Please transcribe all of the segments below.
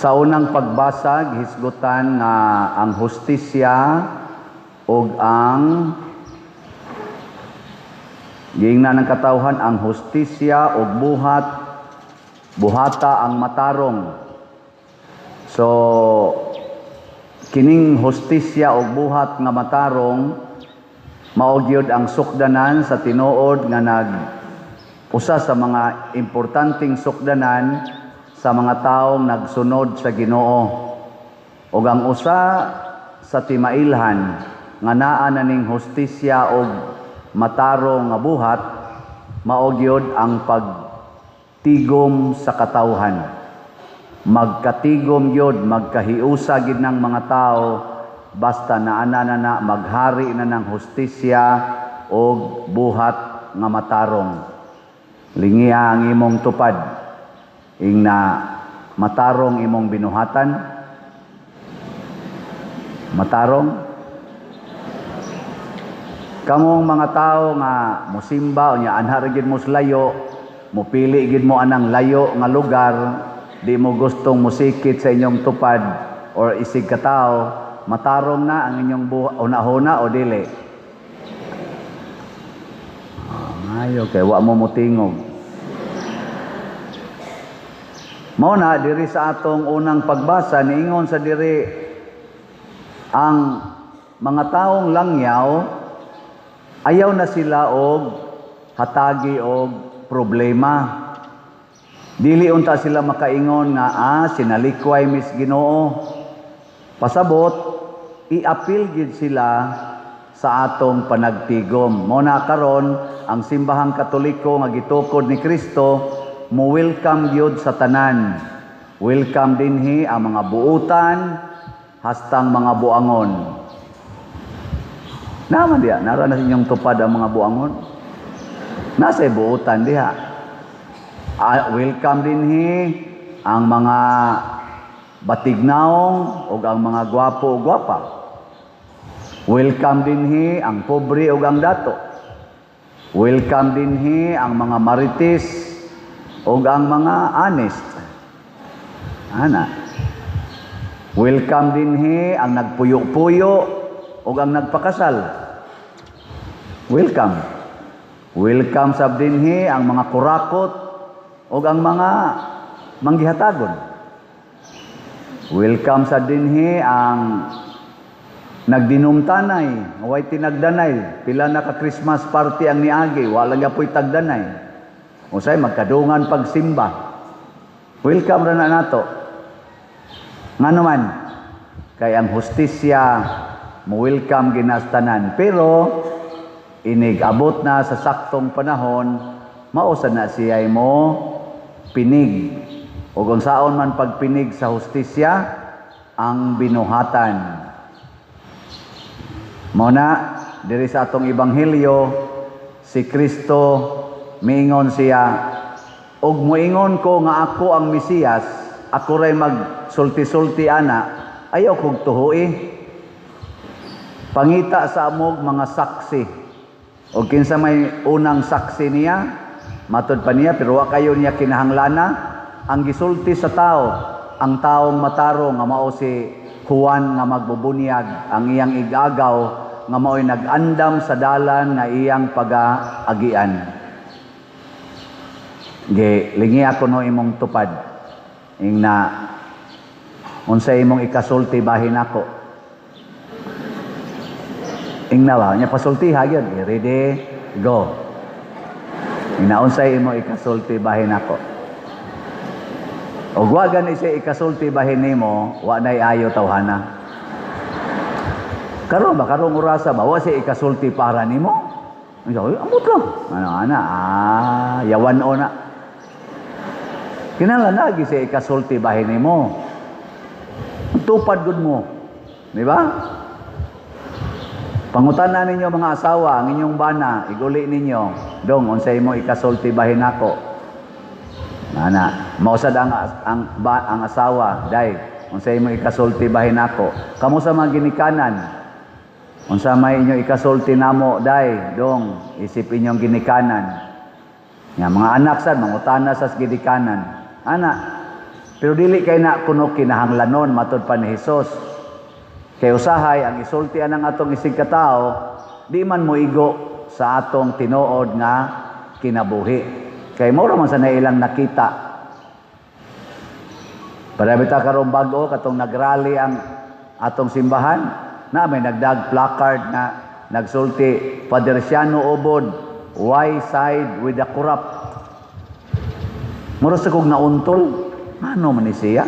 Sa unang pagbasag, hisgutan nga ang hustisya ug ang giingnan ng katawhan ang hustisya ug buhata ang matarong. So kining hustisya ug buhat nga matarong mao gyud ang sukdanan sa tinuod nga usa sa mga importanteng sukdanan sa mga taong nagsunod sa Ginoo. Ug ang usa sa timailhan nga naa na ning hustisya ug matarong nga buhat mao gyud ang pagtigom sa katawhan. Magkatigom gyud, magkahiusa gid ng mga tao basta naana na maghari na ng hustisya ug buhat nga matarong. Lingiha ang imong tupad, ingna matarong imong binuhatan. Matarong. Kamong mga tao nga mosimba unya anha gid mo layo, mopili gid mo anang layo nga lugar, di mo gustong musikit sa inyong tupad or isig ka tao, matarong na ang inyong una-una o dili. Ayo kay wa mo mutingog. Mao na diri sa atong unang pagbasa niingon sa diri ang mga taong langyaw ayaw na sila og hatagi og problema. Dili unta sila makaingon nga sinalikway mis Ginoo. Pasabot i-appeal gid sila sa atong panagtigom. Mao na karon ang simbahang Katoliko nga gitukod ni Kristo mo welcome gyud sa tanan. Welcome dinhi ang mga buutan hastang mga buangon. Naman diha nara na inyong tupad ang mga buangon. Nasa buutan diha. Welcome dinhi ang mga batignaong ug ang mga gwapo ug gwapa. Welcome dinhi ang pobre ug ang dato. Welcome dinhi ang mga marites ug ang mga honest. Ana. Welcome dinhi ang nagpuyo-puyo ug ang nagpakasal. Welcome. Welcome sab dinhi ang mga kurakot ug ang mga manggihatagon. Welcome sa dinhi ang nagdinumtanay, way tinagdanay, pila na ka Christmas party ang niagi, wala gyapon tagdanay. Usay magkadungan pagsimba. Welcome ra na nato. Ngano man kay ang hustisya mo welcome ginastanan, pero inig abot na sa saktong panahon mausa na siyay mo pinig. Ug unsaon man pagpinig sa hustisya ang binuhatan. Mao na diri sa atong ebanghelyo si Kristo miingon siya, ug moingon ko nga ako ang Mesiyas, ako ray magsulti-sulti ana, ayaw kog tuhoy. Pangita sa amog mga saksi. O kinsa may unang saksi niya, matud pa niya, pero wa kayo niya kinahanglana. Ang gisulti sa tao, ang taong matarong nga mao si Juan nga magbubunyag, ang iyang igagaw nga mao'y nag-andam sa dalan nga iyang pag-aagian. Lingi ako no imong tupad. Ingna unsay imong ikasulti bahin ako. Ingna ba nya pasulti ha gyud. Ready, go. Ingna unsay imong ikasulti bahin ako. Og wa gani siya ikasulti bahin nimo, wa nay ayo tawhana. Karon orasa ba wa siya ikasulti para nimo? Amot lang. Yawan o na. Kinahanglan lagi siya ikasulti bahin nimo. Tupad gud mo. Di ba? Pangutanan ninyo mga asawa, ang inyong bana, iguli ninyo, dong unsay mo ikasulti bahin ako. Mausad ang asawa, day, unsay mo ikasulti bahin ako. Kamo sa mga ginikanan, unsa may inyo ikasulti namo, day, dong, isip inyong ginikanan. Nga mga anak sad mangutana sa ginikanan. Ana, Pero dili kay na kuno kinahanglanon matud pa ni Hesus. Kay usahay ang isultian ng atong isig katao, di man moigo sa atong tinuod nga kinabuhi. Kay mura man sa nailang nakita. Para bita karon bag-o katong nagrally ang atong simbahan, na may nagdag placard na nagsulti, Paderciano Ubod, why side with the corrupt? Mura sa kog nauntol, ano man ni siya?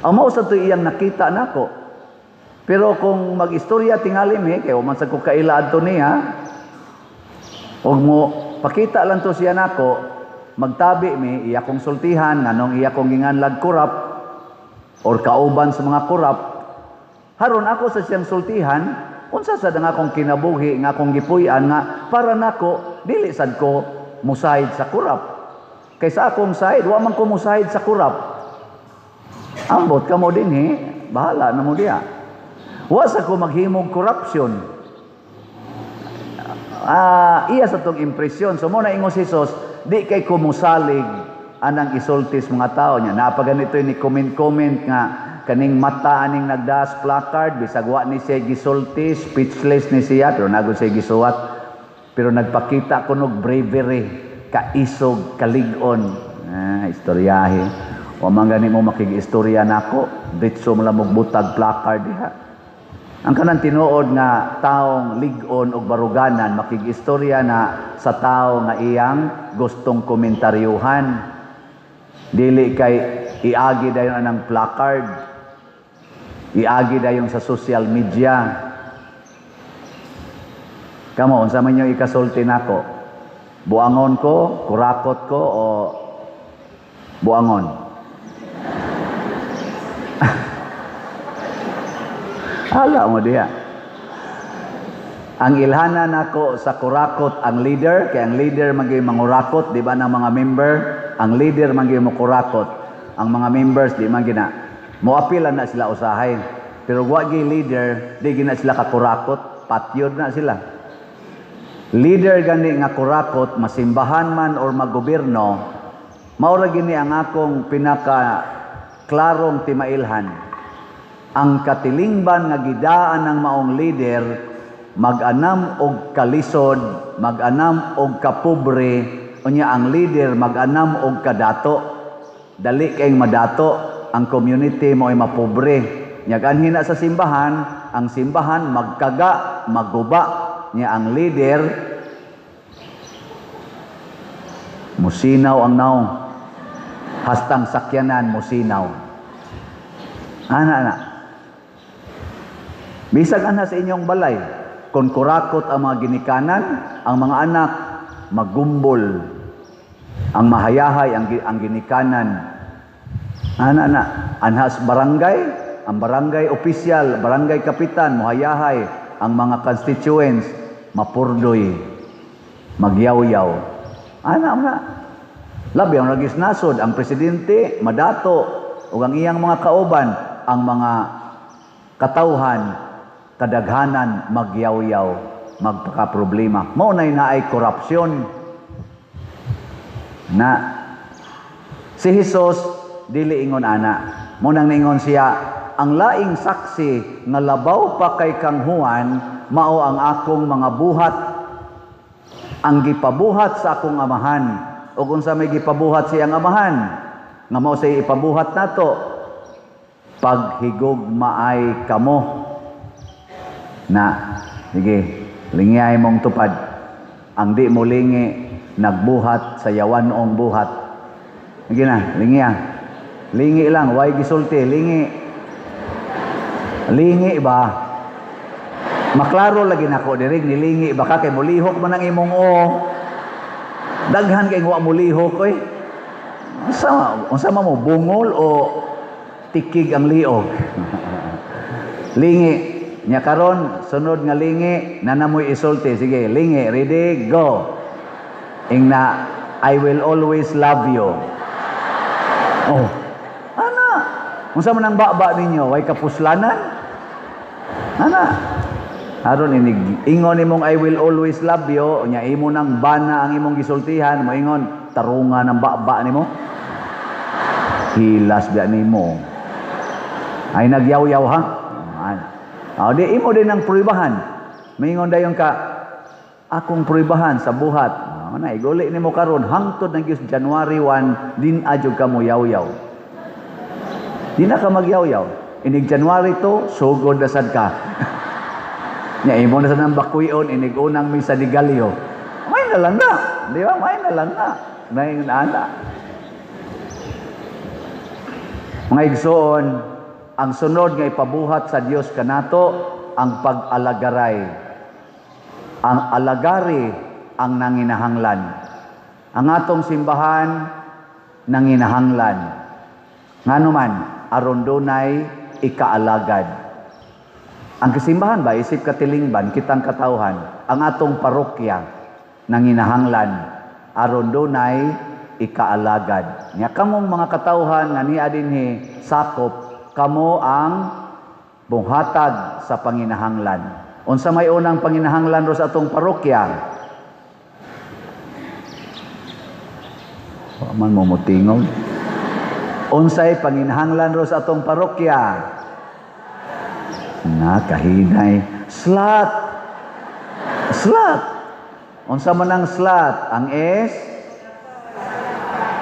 Ang mao sa to iyang nakita nako. Pero kung mag-istorya tingali mi, kay man sa ko kaila adto niya, og mo pakita lang to siya nako, magtabi mi iya kong sultihan nganong iya kong ginganlag kurap or kauban sa mga kurap. Haron ako sa siyang sultihan, unsa sad nga akong kinabuhi nga akong gipuy-an nga para nako dili sad ko musahid sa kurap. Kaysa akong side, wa man ko musahid sa kurap. Ambot ka mo din bahala na mo diya. Wa sa ko maghimog corruption. Iya sa tong impresyon. So mo na ingos Hesus, di kay ko musalig anang isultis mga tao niya. Napaganito ni comment nga kaning mata aning nagdas placard, bisag wa ni siya gisulti, speechless ni siya, pero nagod siya gisuwat. Pero nagpakita ko nog bravery, kaisog, kalig-on. Istoryahe. O man gani mo makig-istorya nako, ditso mo lang butag placard diha. Ang kanang tinuod nga taong lig-on o baruganan, makig-istorya na sa tao nga iyang gustong komentaryuhan. Dili kay iagi dayon anang placard, iagi dayon sa social media. Kamo, unsa man yung ikasulti nako? Buangon ko, kurakot ko, o buangon? Hala mo diya. Ang ilhana nako sa kurakot ang leader, kay ang leader maging mangurakot, di ba ng mga member? Ang leader maging mo kurakot. Ang mga members, di man gina. Moapilan na sila usahay. Pero wagi leader, di gina sila kakurakot, patyod na sila. Leader gani nga kurakot, masimbahan man or maggobyerno, maura gini ang akong pinaka klarong timailhan. Ang katilingban nga gidaan ng maong leader, mag-anam og kalisod, mag-anam og kapobre, unya ang leader mag-anam og kadato. Dali kayong madato, ang community mo ay mapobre. Nyaganhin na sa simbahan, ang simbahan magkaga, magguba, niya ang leader musinaw ang naong hastang sakyanan musinaw ana bisag ana sa inyong balay kung kurakot ang mga ginikanan ang mga anak magumbol ang mahayahay ang ginikanan ana anhas barangay ang barangay opisyal barangay kapitan mahayahay ang mga constituents mapurdoy, magyaw-yaw. Labi ang nagisnasod, ang presidente, madato, o ang iyang mga kauban, ang mga katauhan, kadaghanan, magyaw-yaw, magpaka-problema. Maunay na ay korupsyon. Na, si Hesus, dili ingon ana. Munang ningon siya, ang laing saksi nga labaw pa kay kang Juan mao ang akong mga buhat ang gipabuhat sa akong amahan o kung sa may gipabuhat siyang amahan nga mao say ipabuhat nato paghigugmaay kamo na sige lingay mong tupad ang di mo lingi nagbuhat sa yawanong buhat sige na lingi lang way gisulti lingi ba? Maklaro lagi nako dirig nilingi baka kay mulihok man ang imong daghan kay wa mulihok oy. Unsa mo bungol o tikig ang liog? Lingi nya karon sunod nga lingi nanamoy isulti sige lingi ready go. Ingna I will always love you. Ana unsa man ang baba ninyo way kapuslanan? Aron ingon imong I will always love you, nya imo nang bana ang imong gisultihan, mo ingon tarungan ng baba nimo. Hilas biya nimo. Ay nagyaw-yaw ha. Di imo din ang pruibahan. Mingon dayon ka, akong pruibahan sa buhat. Na iguli nimo karon hangtod ng January 1 din adyo ka mo yaw-yaw. Di na ka magyaw-yaw. Inig January 2, sugod na sad ka. Nya imo na sa nang bakuyon, inig unang may sa digalyo. May na lang na. Di ba? May na lang na. May na. Mga igsoon, ang sunod nga ipabuhat sa Dios kanato ang pag-alagaray. Ang alagari ang nanginahanglan. Ang atong simbahan nanginahanglan. Nganuman aron dunay ikaalagad. Ang kasimbahan ba isip katilingban kitang katawhan, ang atong parokya nanginahanglan aron dunay ikaalagad. Nya kamong mga katawhan nga niya dinhi sakop kamo ang buhatag sa panginahanglan. Unsa may unang panginahanglan ro sa atong parokya? Wa man mo motingog. Unsay panginahanglan ro sa atong parokya? Kahinay. Slot. Unsa man ang slot? Ang S,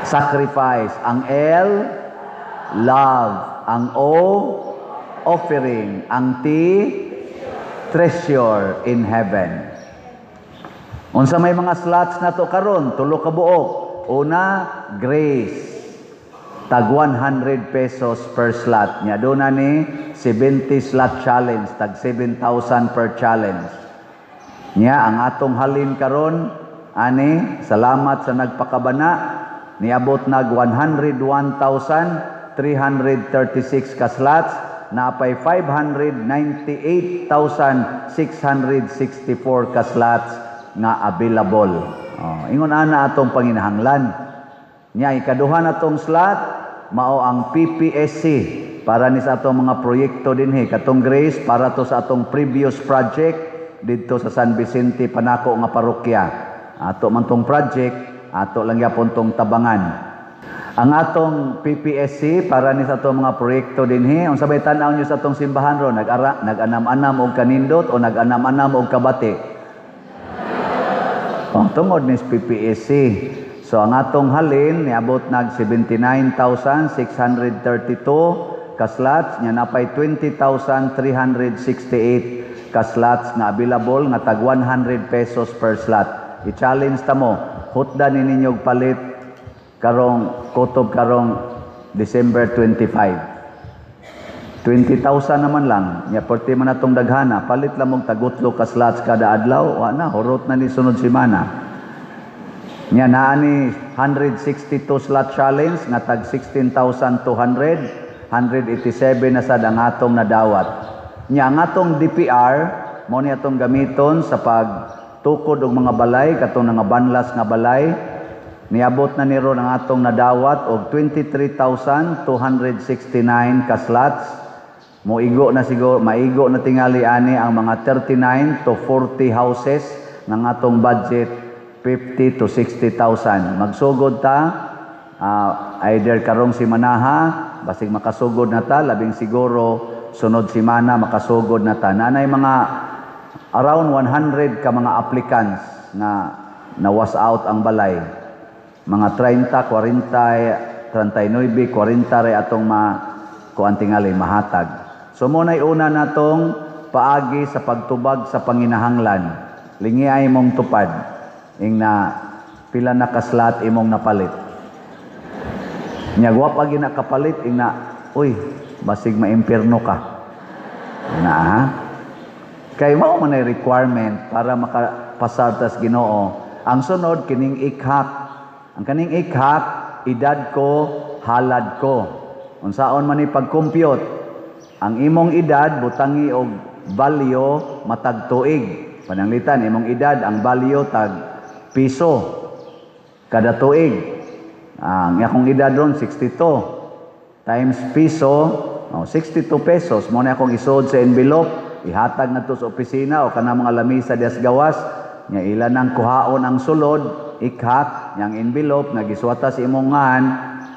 sacrifice. Ang L, love. Ang O, offering. Ang T, treasure in heaven. Unsa may mga slots na to karon? Tulo ka buok. Una, grace. Tag 100 pesos per slot. Nya doon na ni 70 slot challenge. Tag 7,000 per challenge. Nya ang atong halin karon ani salamat sa nagpakabana niabot nag 101,336 ka slots na pay 598,664 ka slots nga available. Ingon ana atong panginahanglan. Nya ikaduha natong slot mao ang PPSC para ni sa atong mga proyekto dinhi katong grace para to sa atong previous project didto sa San Vicente Panaco nga parokya. Ato man tong project, ato lang gyapon tong tabangan. Ang atong PPSC para ni sa atong mga proyekto dinhi, unsa bay tan-aw niyo sa atong simbahan ro, nag-anam-anam og kanindot o nag-anam-anam og kabati? Tungod ni PPSC. So ang atong halin niabot nag 79,632 ka slots, nya napay 20,368 ka slots na available nga tag 100 pesos per slot. I-challenge ta mo, hutdan ni ninyog palit karong kutob karong December 25. 20,000 naman lang. Nya perti man atong daghana, palit lang mong tagutlo ka slots kada adlaw, wa na horot na ni sunod semana. Nya naa ni 162 slot challenge nga tag 16,200, 187 na sad ang atong nadawat. Nya ang atong DPR mo ni atong gamiton sa pagtukod og mga balay katong nga banlas nga balay. Niabot na ni ron ang atong nadawat og 23,269 ka slots. Maigo na tingali ani ang mga 39 to 40 houses ng atong budget 50 to 60,000. Magsugod ta, either karong simanaha, basig makasugod na ta, labing siguro sunod simana makasugod na ta. Nanay mga around 100 ka mga applicants na was out ang balay. Mga 30, 40, 39, 40 ray atong kuantingali mahatag. So muna'y una natong paagi sa pagtubag sa panginahanglan. Lingi ay mong tupad. Ing na pila na kaslat imong napalit. Nya wa pa gina kapalit ing na uy basig maimpierno ka. Na kay mao man ay requirement para makapasar tas Ginoo. Ang sunod kining ikhak. Ang kaning ikhak edad ko halad ko. Unsaon man ni pag-compute? Ang imong edad butangi og balyo matag tuig. Pananglitan imong edad ang balyo tag piso kada tuig. Ang akong edad ron 62 times piso 62 pesos mo na akong isod sa envelope ihatag na to sa opisina o kana mga lamisa dias gawas nya ilan ang kuhaon ang sulod ikhak yang envelope nga giswata sa imong ngan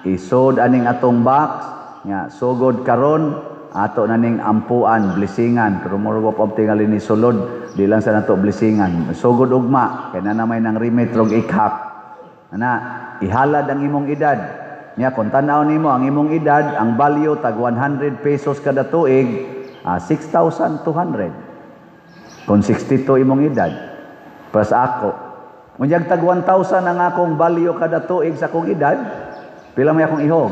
isod aning atong box nya sugod karon ato na ning ampuan blessingan pero murag pa tingali ni sulod di lang sa nato blessingan sugod ugma kay na may nang remit rog ikhap ana ihalad ang imong edad nya kung tan-aw nimo ang imong edad ang value tag 100 pesos kada tuig 6,200 kung 62 imong edad plus ako unyag tag 1,000 ang akong value kada tuig sa akong edad pila may akong ihog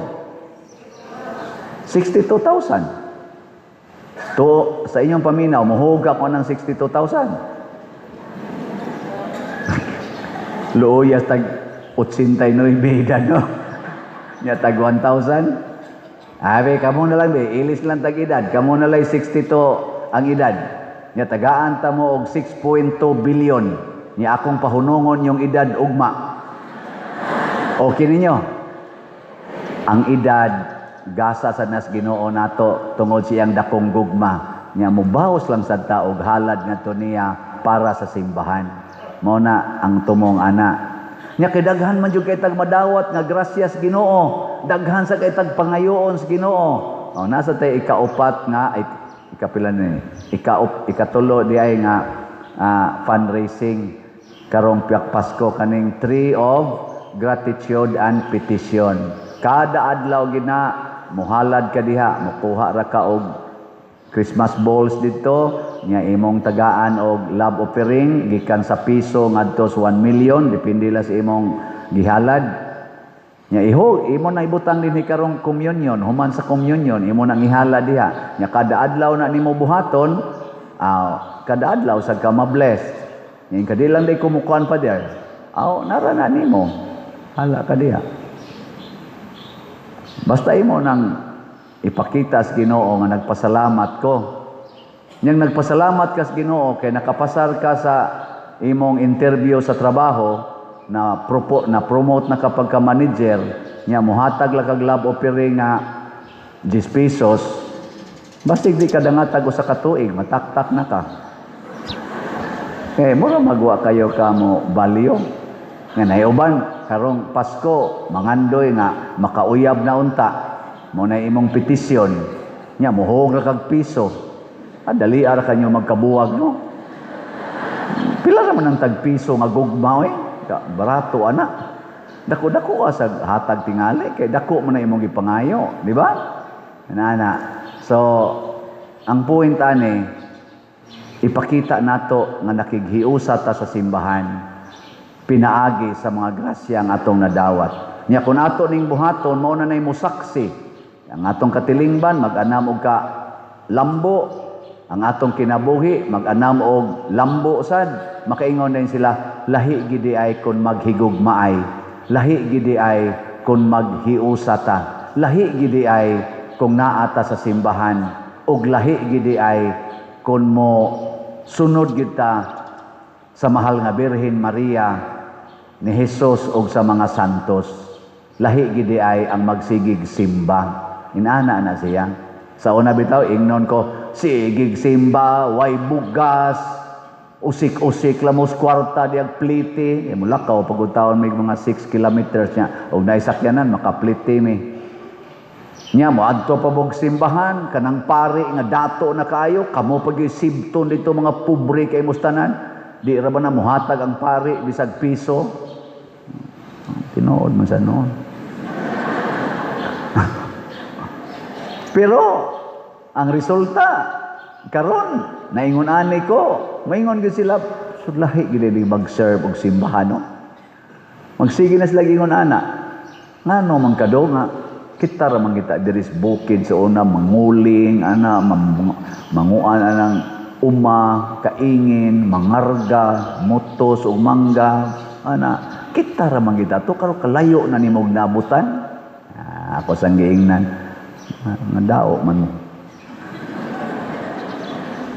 62,000 to sa inyong paminaw muhog ako ng 62,000 luoyas tag 89 edad no nya tag 1,000 Abe, kamo na lang be, ilis lang tag edad, kamo na lang 62 ang edad. Nya tagaan ta mo og 6.2 billion. Nya akong pahunungon yung edad ugma. Okay ninyo? Ang edad gasa sa nas Ginoo nato tungod siyang dakong gugma. Nya mubawas lang sad ta og halad ngadto niya para sa simbahan. Mao na ang tumong ana. Nya kay daghan man jud kay tag madawat nga grasyas Ginoo. Daghan sa kay tag pangayoon sa Ginoo. Oh, nasa tay ikaupat nga ikapila ni. Ikatulo di ay nga fundraising karong piyak Pasko kaning Tree of Gratitude and Petition. Kada adlaw gina muhalad ka diha, mukuha ra ka og Christmas balls dito, nya imong tagaan og love offering gikan sa piso ngadto sa 1 million depende la sa imong gihalad. Nya imo na ibutang dinhi karong communion, human sa communion imo nang ihala diha. Nya kada adlaw na nimo buhaton, kada adlaw sad ka ma-bless. Nya kadilang day kumukuan pa diha. Nara na nimo. Hala ka diha. Basta imo nang ipakita sa Ginoo nga nagpasalamat ko. Nyang nagpasalamat ka sa Ginoo kay nakapasar ka sa imong interview sa trabaho na promote na kapag ka manager nya muhatag la kag love offering nga 10 pesos basta di ka dangatag usa ka tuig mataktak na ka mura magwa kayo kamo balyo nga nayuban karong Pasko mangandoy nga makauyab na unta mo na imong petisyon nya muhog ra kag piso dali ara kanyo magkabuwag no pila ra man ang tag piso nga gugma barato ana dako-dako sa hatag tingali kay dako man na imong gipangayo di ba ana so ang point ani ipakita nato nga nakighiusa ta sa simbahan pinaagi sa mga grasya ang atong nadawat nya kun ato ning buhaton mao na nay musaksi ang atong katilingban mag-anam og ka lambo ang atong kinabuhi mag-anam og lambo sad makaingon din sila lahi gidi ay kun maghigugmaay lahi gidi ay kun maghiusata lahi gidi ay kung naata sa simbahan ug lahi gidi ay kun mo sunod kita sa mahal nga Birhen Maria ni Jesus ug sa mga santos lahi gidi ay ang magsigig simba inana na siya sa una bitaw ingnon ko sigig simba way bugas usik-usik lamos kwarta diag plite mulakaw pagud taon may mga 6 kilometers nya og naisakyanan makaplite mi nya mo adto pa bog simbahan kanang pari nga dato na kayo kamo pag sibton dito mga pobre kay mustanan di ra ba na muhatag ang pari bisag piso tinuod man sa noon pero ang resulta karon naingon ani ko maingon gyud sila sudlahi gid di mag-serve og simbahan no magsige na sila ingon ana ngano man kado nga kita ra man kita diri sa bukid sa una manguling ana manguan anang uma kaingin mangarga mutos ug mangga ana kita ra man kita to karo kalayo na nimo nabutan ako sang giingnan nga dao man mo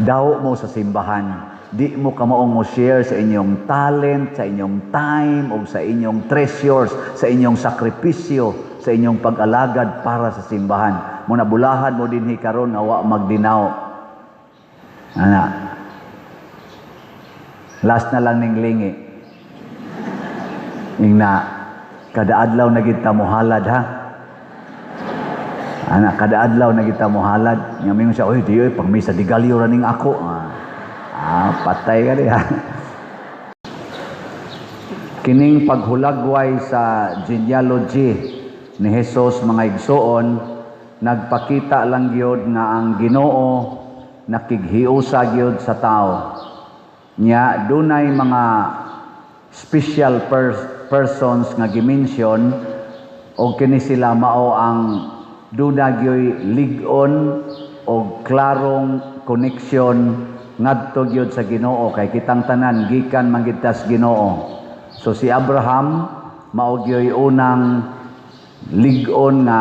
daw mo sa simbahan di mo kamaong mo share sa inyong talent sa inyong time o sa inyong treasures sa inyong sakripisyo sa inyong pag-alagad para sa simbahan mo nabulahan mo dinhi karon nga wa magdinaw ana last na lang ning lingi ning na kada adlaw na gid ta mohalad ha Anak, kada adlaw na kita mo halad. Nga mingon siya, oy, di oy, pag misa, di galyo raning ako. Patay ka diha. Kining paghulagway sa genealogy ni Jesus mga igsoon, nagpakita lang gyud nga ang Ginoo nakighiusa gyud sa tao. Nya dunay mga special persons nga gimension o kini sila mao ang dunagyoy lig-on o klarong connection ngadto gyud sa Ginoo kay kitang tanan gikan mangitas Ginoo. So si Abraham mao gyoy unang lig-on nga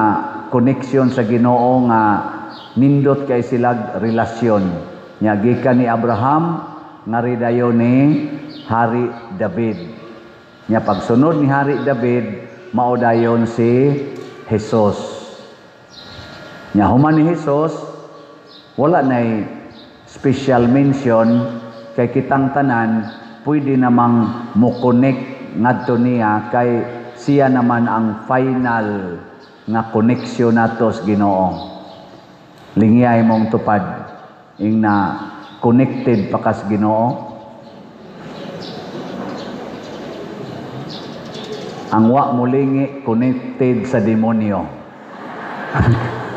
connection sa Ginoo nga nindot kay sila relasyon. Nya gikan ni Abraham nga ridayon ni Hari David. Nya pagsunod ni Hari David mao dayon si Jesus. Nya human ni Jesus wala nay special mention kay kitang tanan pwede namang mo-connect ngadto niya kay siya naman ang final nga connection nato sa Ginoo. Lingiyay mong tupad ing na connected pa kas Ginoo. Ang wa mulingi connected sa demonyo.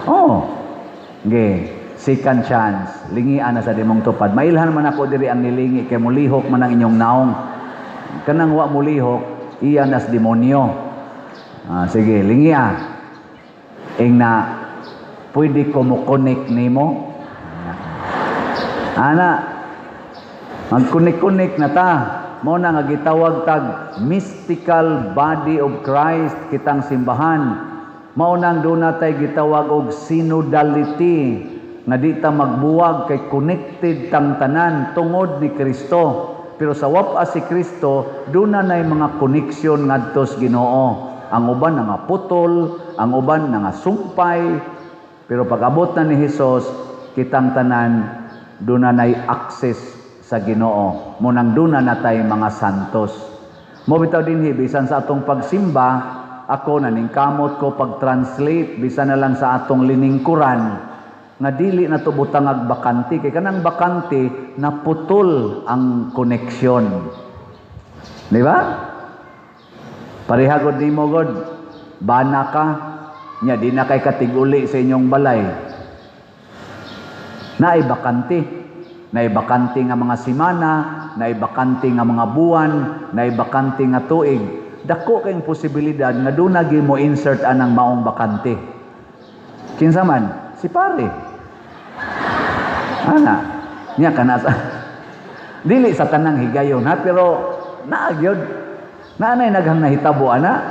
Oh. Second chance. Lingian na sa dimong tupad. Mailhan man ako diri ang nilingi kay mulihok man ang inyong naong. Kanang wa mulihok, iyan as demonyo. Sige, lingia. Ing na pwede ko mo connect nimo. Ana, mag-connect na ta. Mo na nga gitawag tag mystical body of Christ kitang simbahan. Mao nang doon natay gitawag og synodality nga di ta magbuwag kay connected tang tanan tungod ni Kristo. Pero sa wapa si Kristo, doon na mga connection ngadto sa Ginoo. Ang uban nga putol, ang uban nga sumpay. Pero pag abot na ni Jesus, kitang tanan doon na access sa Ginoo. Munang doon na natay mga santos. Mo bitaw dinhi bisan sa atong pagsimba, ako naningkamot ko pag-translate bisan na lang sa atong liningkuran nga dili na to butang ag bakante kay kanang bakante naputol ang connection. Di ba? Pareha gud nimo gud bana ka nya di na kay katiguli sa inyong balay. Naay bakante nga mga semana, naay bakante nga mga buwan, naay bakante nga tuig. Dako kayong posibilidad nga doon na mo insert anang maong bakante. Kinsa man? Si pare. Ana, niya kanasa. Dili sa tanang higayon ha, pero naagyod. Naanay naghang nahitabo ana.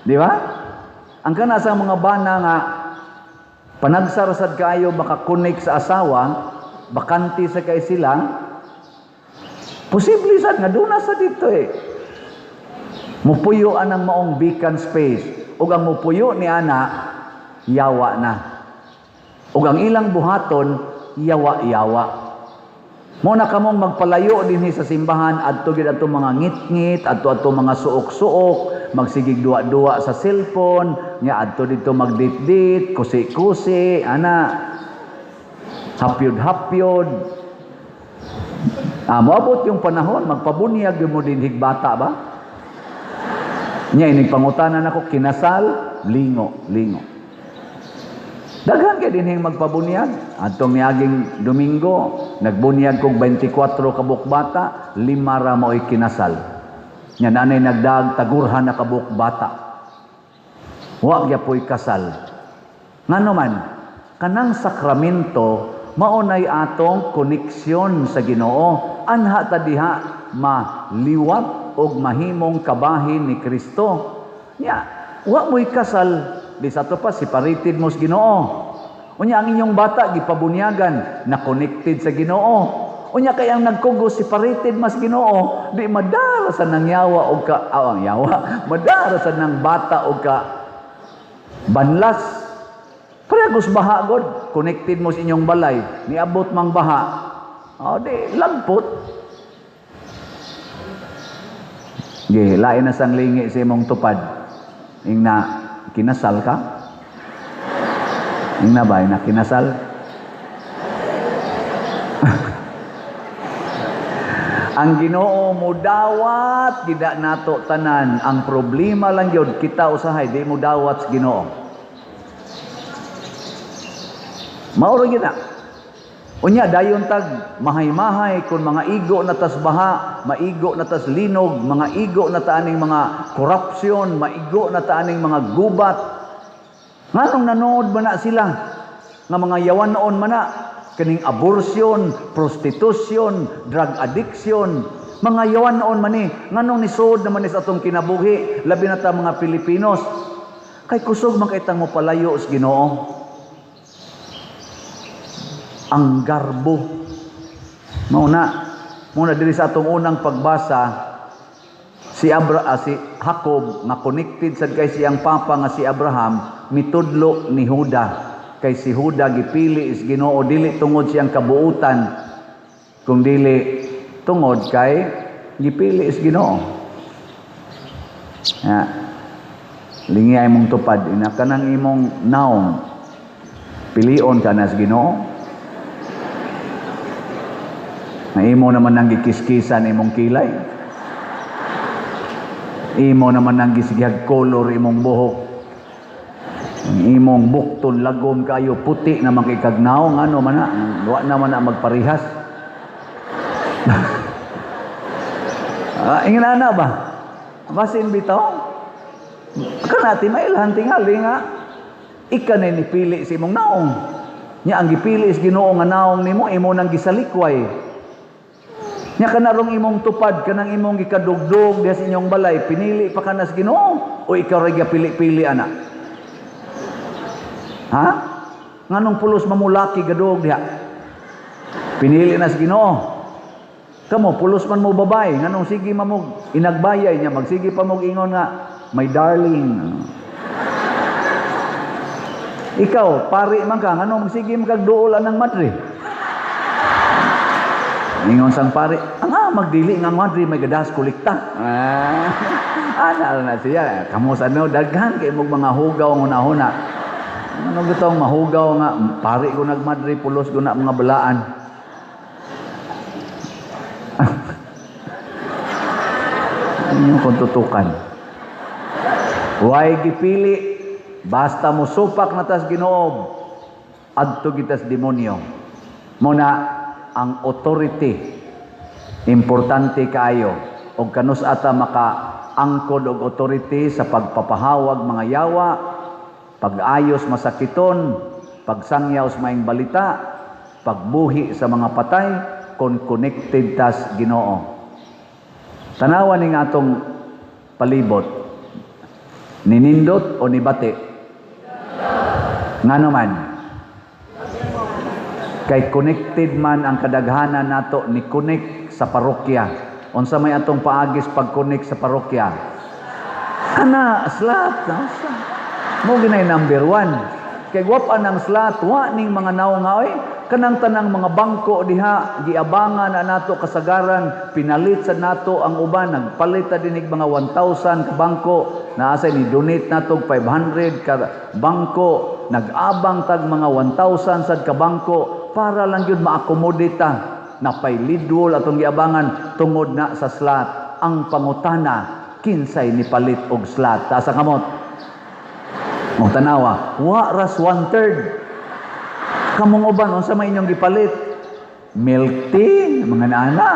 Di ba? Ang kanasa mga bana nga panagsarasad kaayo makakonek sa asawa, bakante sa kay sila. Posible sad nga doon na sa dito eh. Mupuyo anang maong vacant space. Ug ang mupuyo ni ana, yawa na. Ug ang ilang buhaton, yawa-yawa. Mo na kamong magpalayo dinhi sa simbahan adto gid adto mga ngit-ngit, adto mga suok-suok, magsigig duwa-duwa sa cellphone, nya adto dito magdit-dit, kusi-kusi, ana. Hapyod-hapyod. Moabot yung panahon magpabunyag mo din higbata ba? Nya inig pangutanan ako kinasal, lingo. Daghan kay dinhing magpabunyag. Atong niaging Domingo, nagbunyag kog 24 kabuk bata, 5 ra mo'y kinasal. Nya nanay nagdag tagurhan na kabuk bata. Wa gyapon kasal. Ngano man, kanang sakramento maunay atong koneksyon sa Ginoo. Anha ta diha maliwat og mahimong kabahin ni Kristo. Nya, wa mo'y kasal. Di sa to pa, separated mo sa Ginoo. Unya ang inyong bata, gipabunyagan, na connected sa Ginoo. Unya kay ang nagkugos, separated mas Ginoo, di madara sa nang yawa o ka, madara sa nang bata o ka banlas. Parehagos baha god, connected mo sa inyong balay, niabot mang baha. Di, lampot. Lain na sang lingi sa imong tupad. Ing na, kinasal ka? Yung na ba, yung nakinasal? Ang Ginoo mo dawat, gida nato tanan. Ang problema lang yun, kita usahay, di mo dawat sa Ginoo. Mauro gina. Unya, dayon tag, mahay-mahay, kung mga igo na tas baha, maigo na tas linog, mga igo na taaning mga korupsyon, maigo na taaning mga gubat. Nganong nanood ba na sila? Nga mga yawan noon man na, kaning abortion, prostitution, drug addiction, mga yawan noon man ni, nganong nisod naman is atong kinabuhi, labi na ta mga Pilipinos, kay kusog man kaitang mo palayo sa Ginoo. Ang garbo. Muna diri sa atong unang pagbasa, si Jacob nga connected sad kay siyang papa nga si Abraham, mitudlo ni Juda. Kay si Juda gipili is Ginoo dili tungod siyang kabuutan, kung dili tungod kay gipili is Ginoo. Ya. Lingi ay mong tupad ina kanang imong naong pilion ka na sa Ginoo. Na imo naman nang gikiskisan imong kilay. Imo naman nang gisigyag color imong buhok. Imong bukton lagom kayo puti na makikagnaw ngano man na, wa naman na magparihas. Ingin na ba? Basin bitaw. Kanati mailhan tingali nga ika na nipili si imong naong. Nya ang gipili is Ginoo nga naong nimo imo nang gisalikway. Nya kanarong imong tupad kanang imong gikadugdog diha sa inyong balay, pinili pa kana sa Ginoo o ikaw ra pili-pili ana? Ha? Nganong pulos mamulaki gadug diha? Pinili na sa Ginoo. Kamo pulos man mo babay, nganong sige mamog inagbayay nya magsige pa mog ingon nga, my darling. Ikaw, pari man ka, nganong magsige magduol anang madre? Ingon sang pare, magdili nga madri may gadas kulikta. Ana na siya, kamo sa no daghan kay mog mga hugaw ng una-una. Ano gitong mahugaw nga pare ko nagmadri pulos ko na mga balaan. Ano kung tutukan? Huwag gipili, basta mo supak na tas Ginoo, adto gitas demonyo. Muna ang authority importante kayo og kanus ata makaangkod og authority sa pagpapahawag mga yawa, pag-ayos masakiton, pagsangyaw sa maayong balita, pagbuhi sa mga patay kon connected tas Ginoo. Tanawan ning atong palibot, ninindot o nibati? Ngano man? Kay connected man ang kadaghanan nato ni connect sa parokya. Unsa may atong paagis pag-connect sa parokya? Ana, slot. Mo ginay number 1. Kay gwapa ng slot, wa ning mga naong nga oy, kanang tanang mga bangko diha giabangan na nato kasagaran, pinalit sa nato ang uban, nagpalit ta dinig mga 1,000 ka bangko, naasa ni donate nato 500 ka bangko, nag-abang tag mga 1,000 sad ka bangko para lang yun ma-accommodate ta na pay lidwol atong giabangan tungod na sa slot. Ang pangutana kinsay ni palit og slot ta sa kamot. Mo tanawa, wa ras 1/3. Kamong uban unsa may inyong gipalit? Milk tea, mga nana,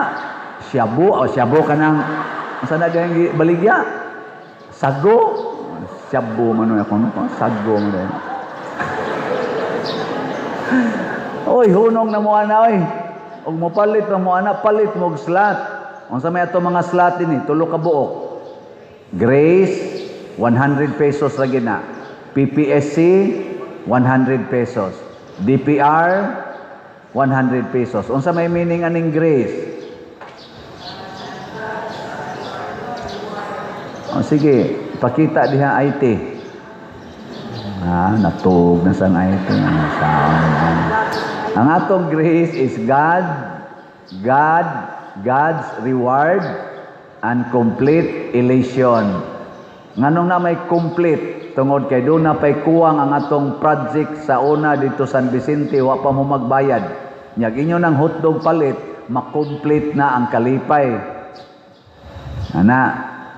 shabu kanang unsa na gayang baligya? Sago, shabu man ako sago man din. Oy, hunong na mo ana oy. Og mo palit na mo ana, palit mo og slot. Unsa may ato mga slot dinhi, tulo ka buok. Grace 100 pesos ra gina. PPSC 100 pesos. DPR 100 pesos. Unsa may meaning aning grace? Sige, pakita diha IT. Natug na sang IT. Ang atong grace is God's reward and complete elation. Nganong na may complete? tungod kay doon na pa'y kuwang ang atong project sa una dito San Vicente, wa pa mo magbayad. Nyag inyo ng hotdog palit, makomplete na ang kalipay. Ana,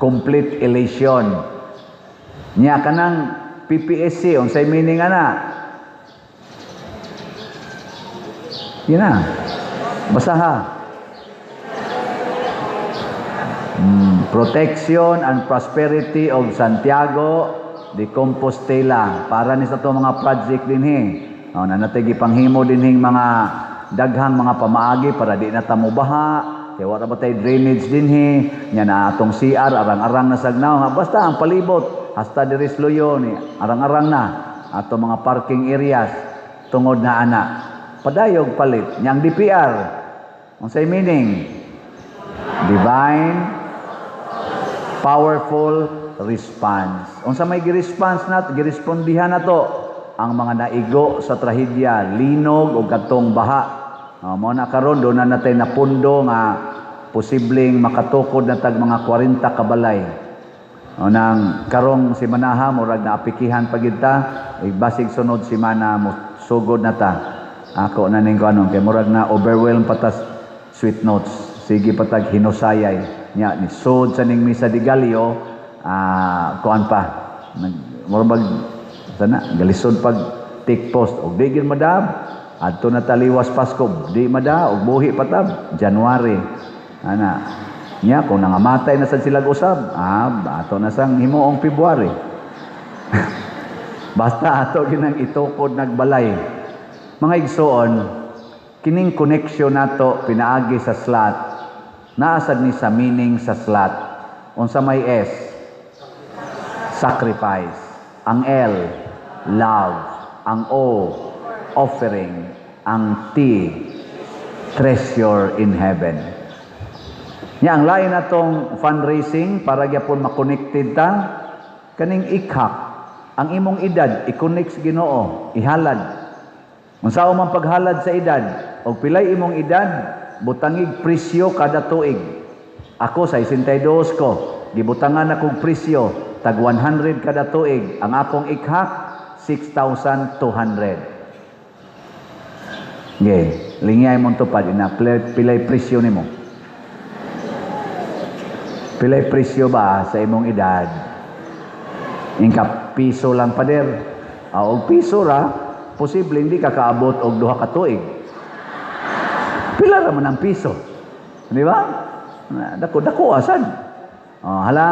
complete elation. Nya kanang PPSC, unsay meaning ana? Yan na. Basaha. Protection and prosperity of Santiago de Compostela. Para ni sa to mga project dinhi. Na natay gipanghimo dinhing mga daghang mga pamaagi para di na tamubaha. Kaya wala ba tayo drainage dinhi. Nya na atong CR, arang-arang na sagnaw. Basta ang palibot. Hasta diris luyo ni. Arang-arang na. Ato mga parking areas. Tungod na ana. Padayog palit. Nyang DPR. Unsay meaning? Divine powerful response. Unsa may gi-response nato, girespondihan nato ang mga naigo sa trahedya, linog o katong baha. Mao na karon do na natay napundo nga posibleng makatukod na tag mga 40 kabalay. Nang karong simanaha murag na apikihan pagid ta, basig sunod simana mo sugod na ta. Ako na ning kanon kay murag na overwhelm patas sweet notes. Sige patag hinusayay nya ni sud sa ning misa di Galio kuan pa murag sana galisod pag take post og di gyud madab adto na taliwas Pasko di mada og buhi patab January ana nya kung nangamatay na sad sila usab ato na sang himuong February basta ato ginang itukod nagbalay mga igsoon kining connection nato pinaagi sa slot naasad ni sa meaning sa slot. Unsa may S? Sacrifice. Ang L, love. Ang O, offering. Ang T, treasure in heaven. Nya ang lain natong fundraising para gyapon ma-connected ta kaning ikhak ang imong edad i-connect sa Ginoo, ihalad. Unsa man paghalad sa edad og pilay imong edad butangig presyo kada tuig. Ako sa 62 ko, gibutangan akong presyo tag 100 kada tuig. Ang akong ikhak 6,200. Lingay mo tupad ina pilay presyo nimo. Pilay presyo ba sa imong edad? Ingka piso lang pader. Og piso ra, posible hindi ka kaabot og 2 ka tuig. Pila raman ang piso. Di ba? Dako asad. Hala,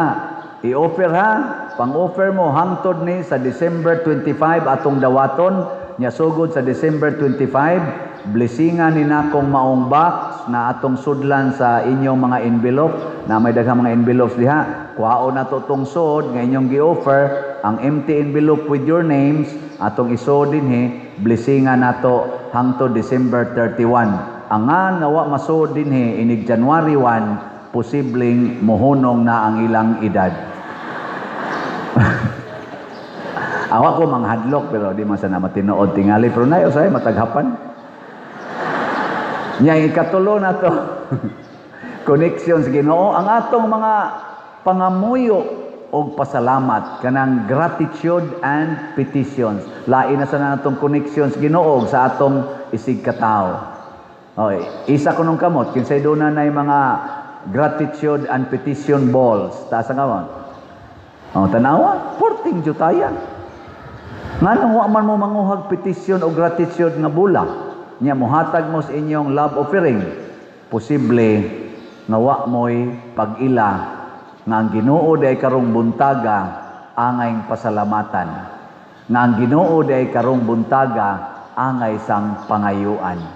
i-offer ha. Pang-offer mo hangtod ni sa December 25 atong dawaton. Nya sugod sa December 25, blessingan ni nakong maong box na atong sudlan sa inyong mga envelope. Na may daghang mga envelopes diha. Kuhaon na to tong sud nga inyong gi-offer. Ang empty envelope with your names atong isod dinhi. Blessingan nato hangtod December 31. Angan nawa masod dinhi inig January 1 posibleng mohunong na ang ilang edad. Awa ko manghadlok pero di man sana matinuod tingali pero nayo say mataghapan. Nya ikatulo na to. Connection sa Ginoo ang atong mga pangamuyo og pasalamat kanang gratitude and petitions. Lain na sana natong connection sa Ginoo sa atong isig katao. Okay. Isa ko nung kamot, kinsay doon na mga gratitude and petition balls. Taas ang kamot. Tanawa, 14 jutayan. Nga nung man mo manguhag petition o gratitude nga bula, niya muhatag mo sa inyong love offering, posible nga wa mo'y pag-ila nga ang Ginoo day karong buntaga angay pasalamatan. Nga ang Ginoo day karong buntaga angay sang pangayuan.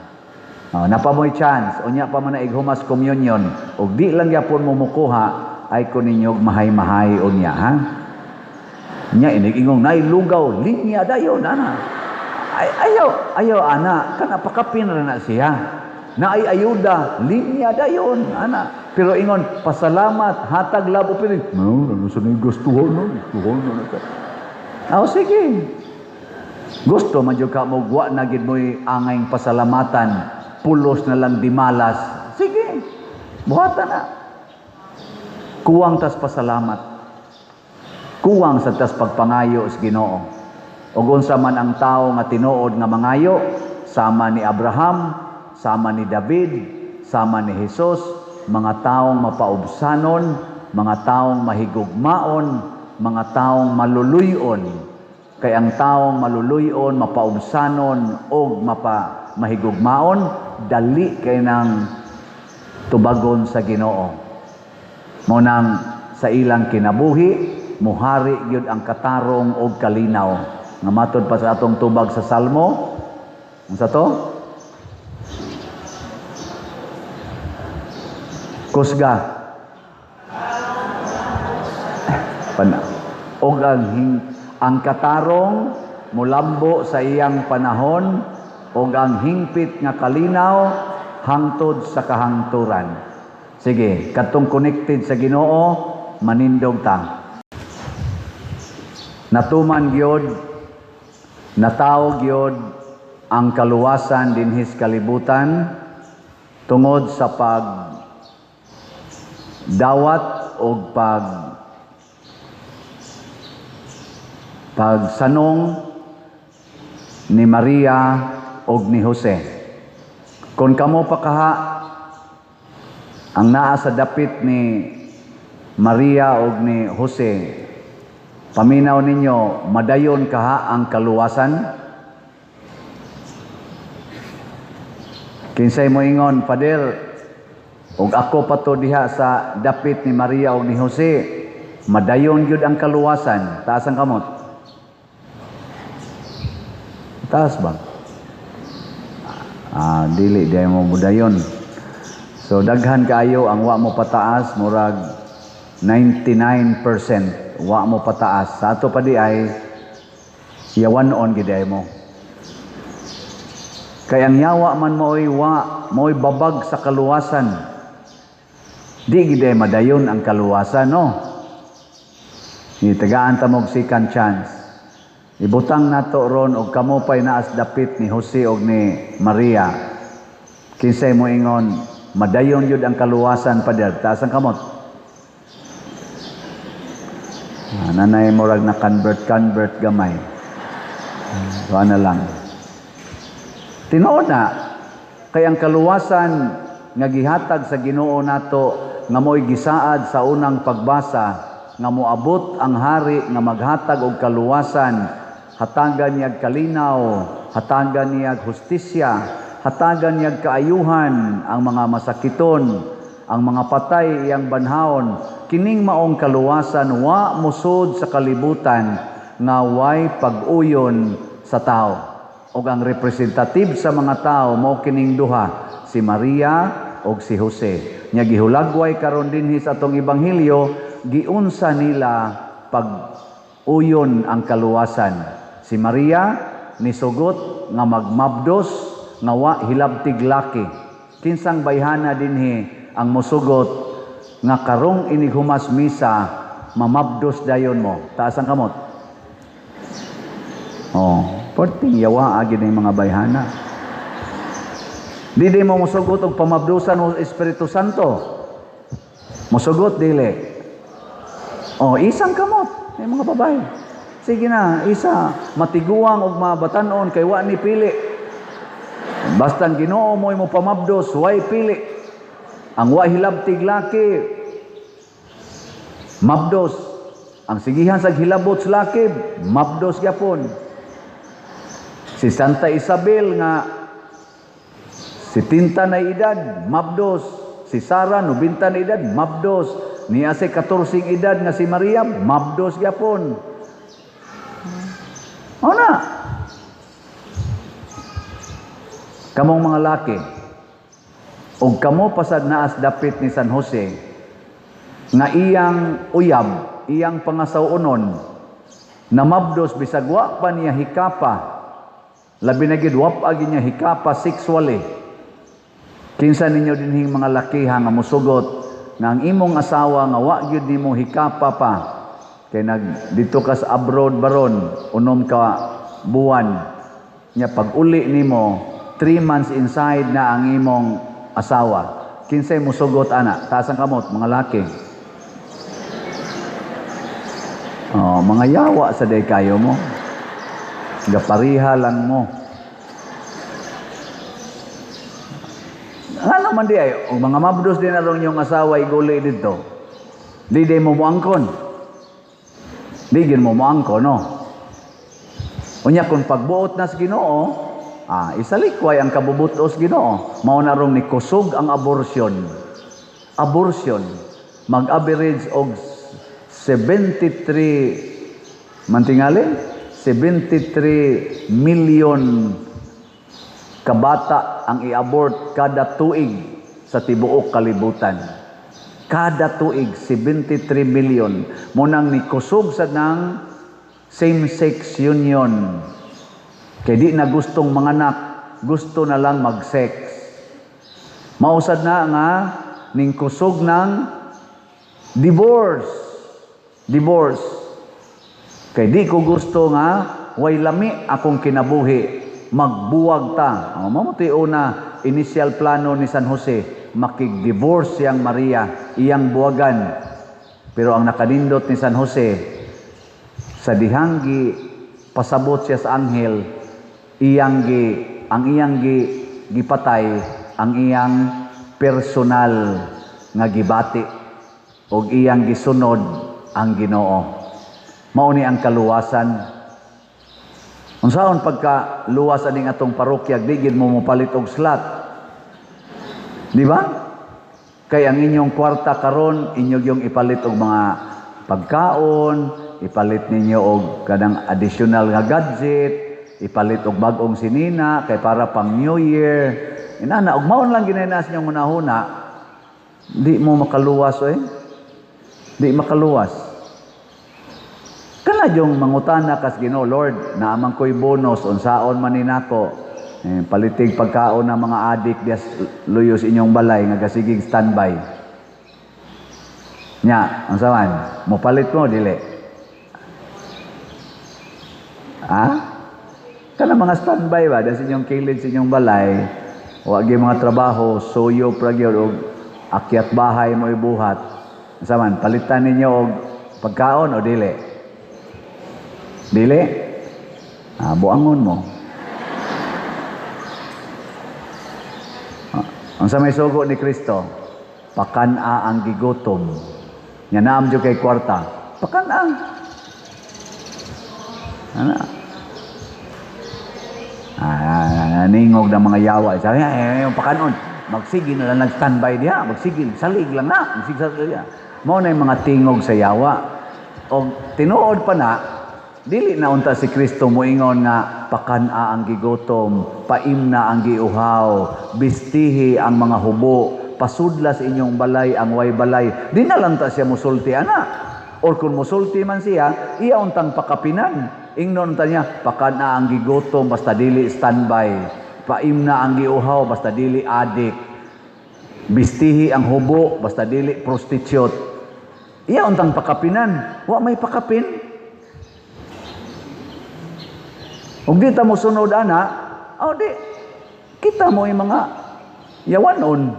Napamoy chance, unya pa man na ighumas communion, ug di lang yapon mo mukuha, ay ko ninyog mahay-mahay unya, ha? Nya inigingong nailugaw, linya dayon, ana. Ayaw, ana, kanapakapin na siya. Naay ayuda, linya dayon, ana. Pero ingon, pasalamat, hatag labo pinig. No, ano sa nang gustuhan, no? Gustuhan na ka. Sige. Gusto man jud ka mo wa na gid mo'y angayng pasalamatan. Pulos na lang di malas. Sige, buhatan na. Kuwang tas pasalamat. kuwang sa tas pagpangayo sa Ginoo. Ug unsa man ang tawo nga tinuod nga mangayo, sama ni Abraham, sama ni David, sama ni Jesus, mga taong mapaubsanon, mga taong mahigugmaon, mga taong maluluyon. Kay ang taong maluluyon, mapaubsanon o mahigugmaon, dali kay nang tubagon sa Ginoo. Mo nang sa ilang kinabuhi, muhari gyud ang katarong og kalinaw. Nga matod pa sa atong tubag sa Salmo, unsa to? Kusga. Og ang katarong mulambo sa iyang panahon og ang hingpit nga kalinaw hangtod sa kahangturan. Sige, katong connected sa Ginoo, manindog ta. Natuman gyud, natawo gyud ang kaluwasan dinhis kalibutan tungod sa dawat o pagsanong ni Maria o ni Jose. Kung kamo pa kaha ang naa sa dapit ni Maria o ni Jose, paminaw ninyo, madayon kaha ang kaluwasan? Kinsay mo ingon, Padel, ug ako pa to diha sa dapit ni Maria ug ni Jose, madayon gyud ang kaluwasan. Taas ang kamot. Taas ba? Dili di mo mudayon. So daghan kaayo ang wa mo pataas, murag 99% wa mo pataas. Sa ato pa di ay yawan-on gid mo. Kay ang yawa man mo'y babag sa kaluwasan. Di gid madayon ang kaluwasan, no? Tagaan ta mog second chance. Ibutang nato ron og kamo pay naas dapit ni Jose og ni Maria. Kinsay mo ingon, madayon yun ang kaluwasan pa der. Taas ang kamot. Nanay murag na convert gamay. So na lang. Tinuod na, kay ang kaluwasan nga gihatag sa Ginoo nato nga mo'y gisaad sa unang pagbasa nga moabot ang hari nga maghatag og kaluwasan, hatagan niyag kalinaw, hatagan niyag hustisya, hatagan niyag kaayuhan ang mga masakiton, ang mga patay iyang banhaon. Kining maong kaluwasan wa musod sa kalibutan nga way pag-uyon sa tao. Og ang representative sa mga tao mao kining duha, si Maria og si Jose. Nya gihulagway karon dinhi sa atong ebanghelyo, giunsa nila pag-uyon ang kaluwasan. Si Maria nisugot nga magmabdos nga wa hilabtig laki. Kinsang bayhana dinhi ang mosugot nga karong inighumas misa mamabdos dayon mo. Taas ang kamot. Porting yawa agi ng mga bayhana. Di mo musugot og pamabdusan o Espiritu Santo. Musugot dili. Isang kamot ay mga babae. Sige na, isa matiguang og mabatanon kay wa ni pili. Basta ang Ginoo mo pamabdos, way pili. Ang wa hilabtig laki mabdos. Ang sigihan sa hilabot sa laki mabdos gyapon. Si Santa Isabel nga 70 na edad, mabdos. Si Sara 90 na edad, mabdos. Niya si 14 edad nga si Maria, mabdos gyapon. Na. Kamong mga laki, og kamo pasad naas dapit ni San Jose, nga iyang uyab, iyang pangasawunon, na mabdos bisag wa pa niya hikapa, labi na gid wa pa niya hikapa sexually. Kinsa ninyo dinhing mga lakiha nga musugot nga ang imong asawa nga wa gyud nimo hikapa pa, kay dito ka sa abroad baron, unom ka buwan, nya pag uli nimo 3 months inside na ang imong asawa. Kinsay musugot ana? Taas ang kamot, mga laki. Oh, mga yawa sa day kayo mo. Gapariha lang mo. Nga naman di ay, o mga mabdos din na rin yung asawa iguli dito. Di mo muangkon. Di gin mo muangkon, no? Unya kung pagbuot na sa Ginoo, isalikway ang kabubutos Ginoo. Mao na rong ni kusog ang abortion. Abortion mag-average og 73 mantingali 73 million kabata ang i-abort kada tuig sa tibuok kalibutan. Kada tuig 73 million munang ni kusog sa nang same-sex union. Kaya di na gustong manganak, gusto na lang mag-sex. Mausad na nga ning kusog ng divorce. Divorce. Kaya di ko gusto nga way lami akong kinabuhi, magbuwag ta. Mamuti una, initial plano ni San Jose, makig-divorce siyang Maria, iyang buwagan. Pero ang nakanindot ni San Jose, sa dihanggi pasabot siya sa anghel, ang iyang gipatay ang iyang personal nga gibati og iyang gisunod ang Ginoo. Mao ni ang kaluwasan. Unsaon pagka luwas aning atong parokya, di gid mo mopalit og slot. Di ba? Kay ang inyong kwarta karon inyo yung ipalit og mga pagkaon, ipalit ninyo og kadang additional nga gadget, ipalit og bag-ong sinina kay para pang New Year. Inana og maon lang ginainas niyo hunahuna, di mo makaluwas Di makaluwas. Kana yung mangutana kas Ginoo, Lord, naamang ko'y bonus unsaon man ninako. Palitig pagkaon ng mga adik dias luyos inyong balay nga gasigig standby. Nya, unsaman? Mo palit mo dili. Kana mga standby ba das inyong kilid sa inyong balay, wa gyud mga trabaho, suyo pra gyud og akyat bahay mo ibuhat. Unsaman, palitan ninyo og pagkaon o dili? Dili? Buangon mo. Unsa may sugo ni Kristo? Pakana ang gigutom. Nya naam jud kay kwarta. Pakana. Ana. Ningog na mga yawa. Sabi yung pakanon, magsige na lang nag-standby diha, magsige, salig lang na, magsige diha. Mao na yung mga tingog sa yawa. O tinuod pa na, dili na unta si Kristo moingon nga pakana ang gigutom, paimna ang giuhaw, bistihi ang mga hubo, pasudlas inyong balay ang way balay. Di na lang ta siya musulti ana. Or kung musulti man siya, iya untang pakapinan. Ingnon ta niya, pakana ang gigutom basta dili standby, paimna ang giuhaw basta dili adik, bistihi ang hubo basta dili prostitute. Iya untang pakapinan, wa may pakapin. Ug di ta mo sunod ana, di kita mo yung mga yawanon.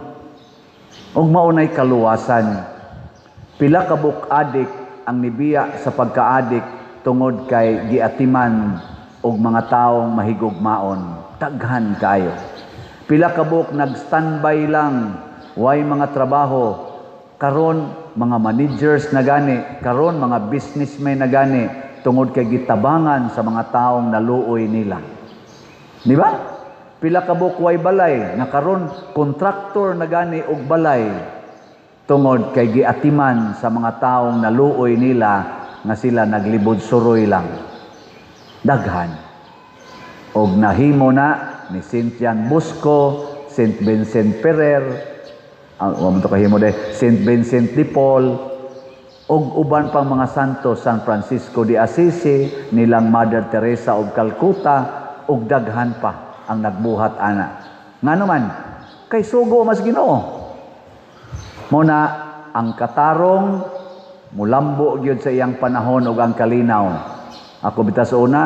Ug maunay kaluwasan. Pila ka buk adik ang nibiya sa pagkaadik tungod kay giatiman og mga taong mahigugmaon. Daghan kayo. Pila ka buk nag-standby lang, way mga trabaho. Karon mga managers na gani, karon mga businessmen na gani, tungod kay gitabangan sa mga taong naluoy nila. Di ba? Pila ka bukway balay, nga karon kontraktor na gani og balay, tungod kay giatiman sa mga taong naluoy nila nga sila naglibod suroy lang. Daghan. Og nahimo na ni Cynthian Busco, St. Vincent Ferrer, St. Vincent de Paul, og uban pang mga santo, San Francisco de Assisi, nilang Mother Teresa of Calcutta, og daghan pa ang nagbuhat ana. Nga naman, kay sugo mas Ginoo. Muna, ang katarong, mulambo gyud sa iyang panahon og ang kalinaw. Ako bitas una,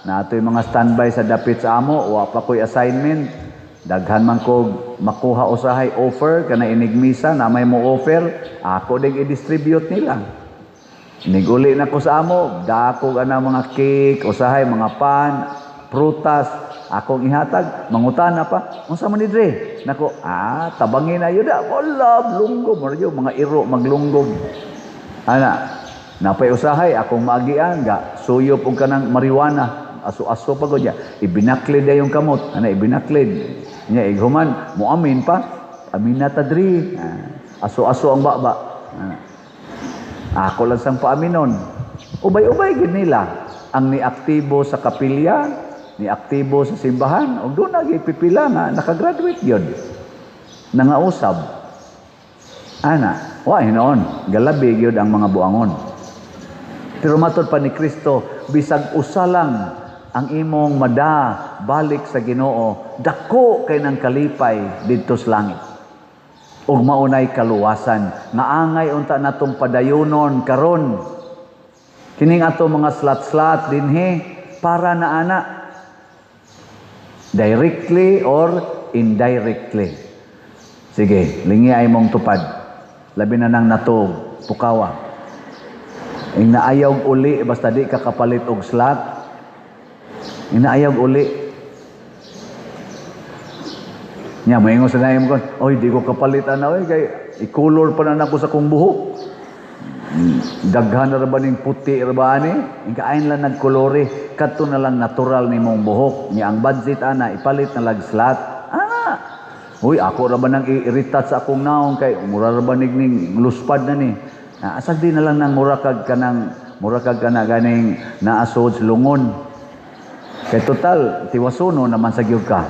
na ato'y mga standby sa dapit sa amo, wa pa ko'y assignment. Daghan man ko makuha usahay offer kana inigmisa na may mo offer, ako ding i-distribute nila. Niguli na ko sa amo, dako ana mga cake, usahay mga pan, prutas, akong ihatag, mangutana pa. Unsa man ni dre? Nako, tabangin na yun. Wala, lunggob, mga iro maglunggob. Ana, napay usahay akong maagian ga suyop og kanang marijuana. Aso-aso pa ko diya. Ibinaklid na yung kamot. Ana, ibinaklid. Nya ighuman, muamin pa. Amin na ta dre. Aso-aso ang baba. Ako lang sang paaminon. Ubay-ubay gid nila ang niaktibo sa kapilya, niaktibo sa simbahan, ug doon nagipipila nga nakagraduate gyud. Nangausab. Ana, wa hinoon, galabi gyud ang mga buangon. Pero matod pa ni Kristo, bisag usa lang ang imong balik sa Ginoo, dako kay nang kalipay didto sa langit. Ug maunay kaluwasan nga angay unta natong padayonon karon kining ato mga slat-slat dinhi para na ana directly or indirectly. Sige, lingi ay mong tupad labi na nang natog pukawa ing naayaw uli basta di ka kapalit og slat inaayaw uli. Nya moingon sa naim ko, oy di ko kapalitan na oy kay i-color pa na nako sa kong buhok. Daghan ra ba ning puti ra ba ani? Ingkain lang nagkolore, kadto na lang natural ni mong buhok. Nya ang budget ana ipalit na lag slat. Uy ako ra ba nang i-irritat sa akong naong kay mura ra ba ning luspad na ni. Asag di na lang nang mura kag kana ganing naasod lungon. Kay total tiwasuno naman sa gyud ka.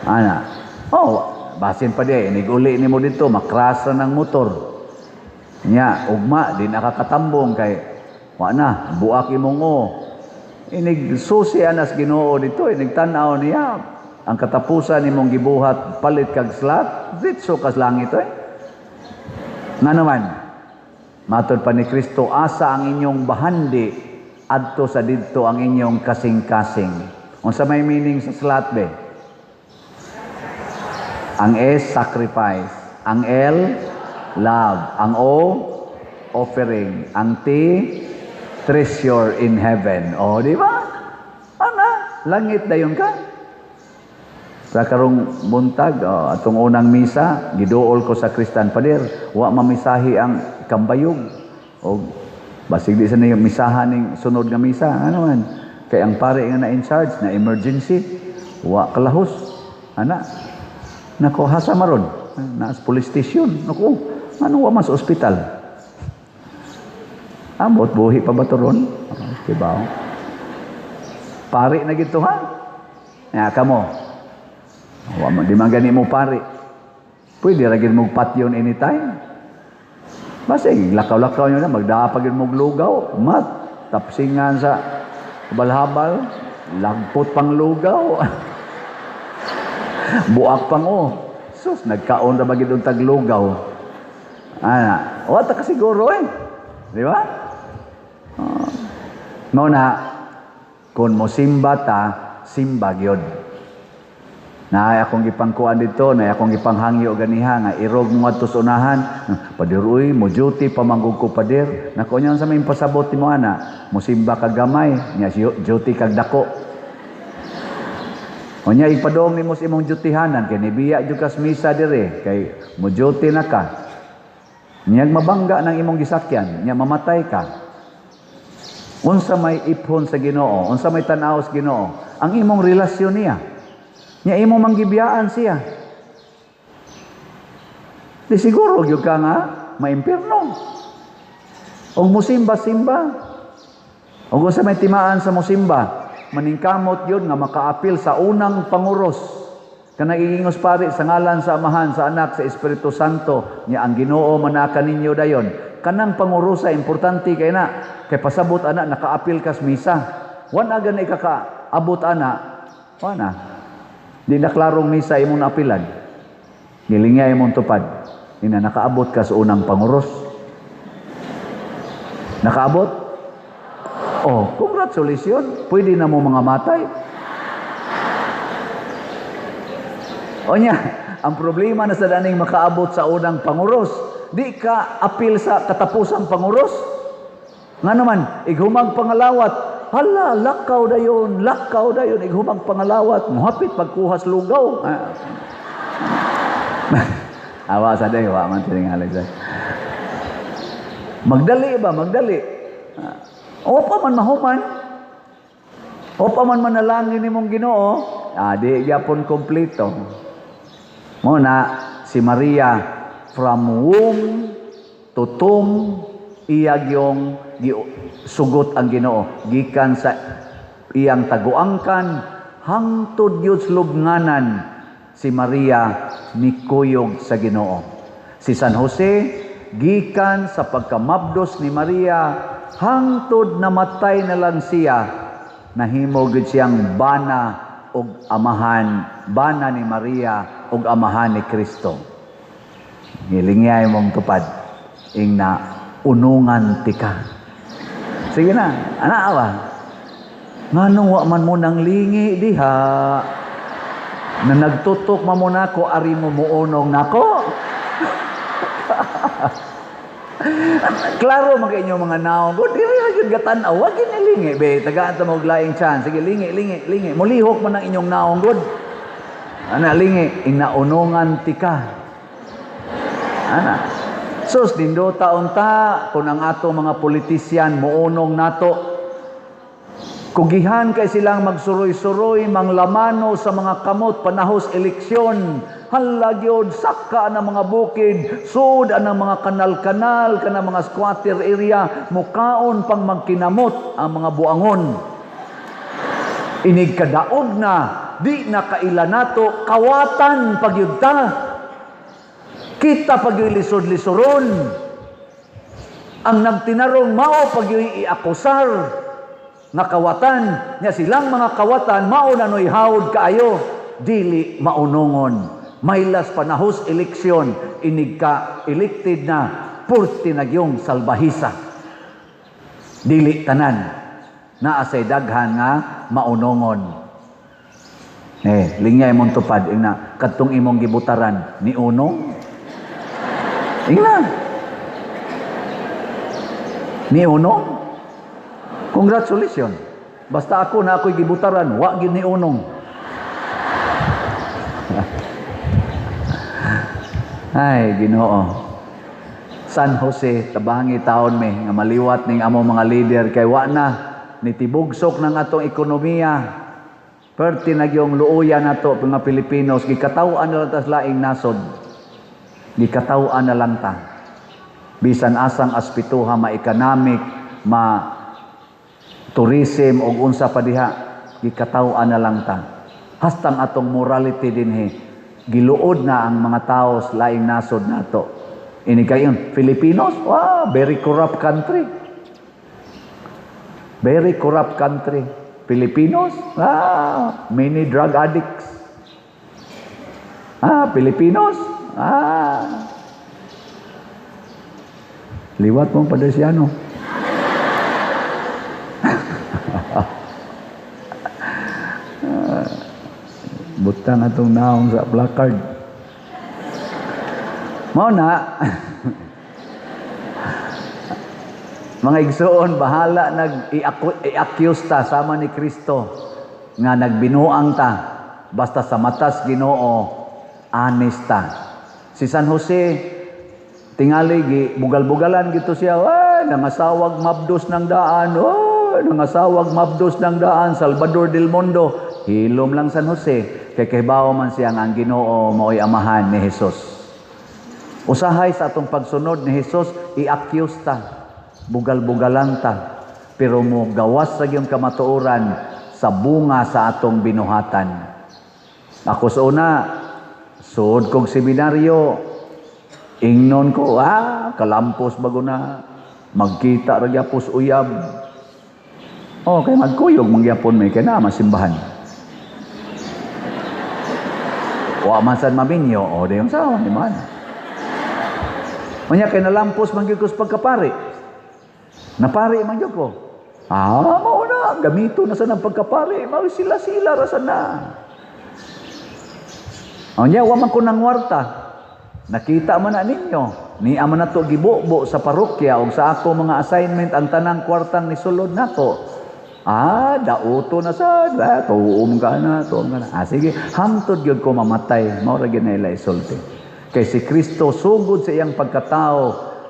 Ana. Basin pa di, niguli ni mo dito, makras na ng motor. Nya, ugma, di nakakatambong kay, na, buak imong Inig susi anas Ginoo dito, inigtanaw niya, ang katapusan ni mong gibuhat, palit kag slat, ditso kas langit Nga naman, matod pa ni Kristo, asa ang inyong bahandi, adto sa didto ang inyong kasing-kasing. Unsa may meaning sa slat be? Ang S, sacrifice. Ang L, love. Ang O, offering. Ang T, treasure in heaven. Di ba? Langit dayon ka. Sa karong buntag, atong unang misa, giduol ko sa Kristan Pader, wa mamisahi ang kambayog. Basig di sa niyo misahan ning sunod nga misa. Ano man? Kay ang pare nga na in charge, na emergency, wa kalahos. Nako, hasa maron. Naas police station. Nako, wa mas ospital. Ambot, buhi pa ba ito ron? Diba? Pari na gito ha? Kamo. Di man gani mo pari. Pwede ragin mo patyon anytime. Basta lakaw-lakaw nyo na, magdapagin mo lugaw. Tapsingan sa habal-habal. Lagpot pang lugaw. Buak pang sus, nagkaon na bagid ang taglugaw. Wata ka siguro di ba? Muna, kung mo simba ta, simba gyud. Na akong gipangkuan dito, na akong gipanghangyo ganiha nga irog mo adto sa unahan. Padiroy mo duty pamanggug ko padir. Nako nyon sa may pasabot mo ana, mo simba kag gamay, nya duty kag dako. Onya ipadong nimo sa imong dutihanan kay nibiya jud kas misa dire kay mo duty na ka. Nya mabangga ng imong gisakyan, nya mamatay ka. Unsa may iphon sa Ginoo, unsa may tan-aw sa Ginoo, ang imong relasyon niya. Nya imong manggibiyaan siya. Di siguro gyud ka nga maimpierno. Og musimba-simba. Og unsa may timaan sa musimba, maningkamot yun nga makaapil sa unang panguros kanang igingos pare sa ngalan sa Amahan, sa Anak, sa Espiritu Santo niya ang Ginoo manaka ninyo dayon. Kanang pangurusa importante kay na kay pasabot ana nakaapil kas misa. Wan aga na ikakaabot ana. Wana. Di na klarong misa imong naapilan. Gilingay imong tupad. Ina nakaabot ka sa unang panguros. Nakaabot? Congratulations. Pwede na mo mga matay. Nya, ang problema na sa daning makaabot sa unang panguros, di ka apil sa katapusang panguros. Nga naman, ighumag pangalawat. Hala, lakaw dayon, ighumag pangalawat. Muhapit pagkuhas lugaw. Awa sa day, wa man tiningalig sa. Magdali ba? Magdali. O pa man mahuman. O pa man manalangin ni mong Ginoo. Di yapon kompleto. Muna, si Maria, from womb to tomb, iyag yung sugot ang Ginoo. Gikan sa iyang taguangkan, hangtod yun lubnganan, si Maria mikuyog sa Ginoo. Si San Jose, gikan sa pagkamabdos ni Maria, hangtod namatay na lang siya, nahimo gid siyang bana og amahan, bana ni Maria og amahan ni Kristo. Hilingay mong tupad, ing na unungan tika. Sige na, awa. Nganong wa man mo nang lingi diha, na nagtutok mamuna ko, ari mo muunong nako. Klaro mga inyong mga naong, good, diri gatan-aw, wag ginilingi, be, tagaan ta mo laing chance. Sige, lingi. Mulihok man ang inyong naong, good. Ana, lingi, inaunungan tika. Ana. Sus, dindo taon-ta, kung ang ato mga politisyan, muunong nato, kugihan kay silang magsuroy-suroy, manglamano sa mga kamot, panahos eleksyon, halagyod, saka ng mga bukid, sud ang mga kanal-kanal, kanang mga squatter area, mukaon pang magkinamot ang mga buangon. Inig kadaog na, di na kaila nato, kawatan pagyudta. Kita pagyulisod-lisoron. Ang nagtinarong mao pagyuiakusar. Nakawatan nya silang mga kawatan mao nanoy hawd kaayo, dili maunongon. Maylas panahos eleksyon, inig ka elected na, purti nagyong salbahisa. Dili tanan, naasay daghan nga maunongon. Lingay mong tupad, ina, katong imong gibutaran, ni unong? Ingnan. Ni unong? Congratulations. Basta ako na ako'y gibutaran, wa gid ni unong. Ay, Ginoo. San Jose, tabangi taon me, nga maliwat ning amo mga leader, kay wa na, nitibugsok ng atong ekonomiya, perti nagyong luuya nato mga Pilipinos, gikatawaan na lang tas laing nasod. Gikatawaan na lang ta. Bisan asang aspituha, ma-economic, tourism, o unsa pa diha, gikatawaan na lang ta. Hastang atong morality dinhi, giluod na ang mga tao sa laing nasod nato. Ini kayon, Filipinos, wow, very corrupt country. Very corrupt country. Filipinos, many drug addicts. Filipinos, liwat mong Padasiano. Butang atong naong sa placard. Mao na. Mga igsoon, bahala nag-i-accuse ta sama ni Kristo nga nagbinuang ta. Basta sa matas Ginoo, honest ta. Si San Jose, tingali, bugal-bugalan gito siya, nangasawag mabdos ng daan, nangasawag mabdos ng daan, Salvador del Mundo. Hilom lang San Jose, kay kahibaw man siya ang Ginoo mao'y amahan ni Jesus. Usahay sa atong pagsunod ni Jesus, i-accuse ta, bugal-bugalan ta, pero mo gawas sa iyong kamatuoran sa bunga sa atong binuhatan. Ako sa una, suod kong seminaryo, ingnon ko, kalampos bago na, magkita ragyapos uyab. Kaya magkuyog mangyapon may kaya na masimbahan. Amasan maminyo, dayong sawa, di man. Manya kay nalampos mangyugos pagkapari. Napari mangyug ko. Mauna, gamito na sa ng pagkapari, sila-sila rasa na. Nya, waman ko ng warta. Nakita man na ninyo. Ni ama na to gibubo sa parokya o sa ako mga assignment ang tanang kwartang ni sulod nako. Dauto na sad. Tuom ka na. Sige, hantod yun ko mamatay. Maura ginayla isulti. Kay si Kristo sugod sa iyang pagkatao,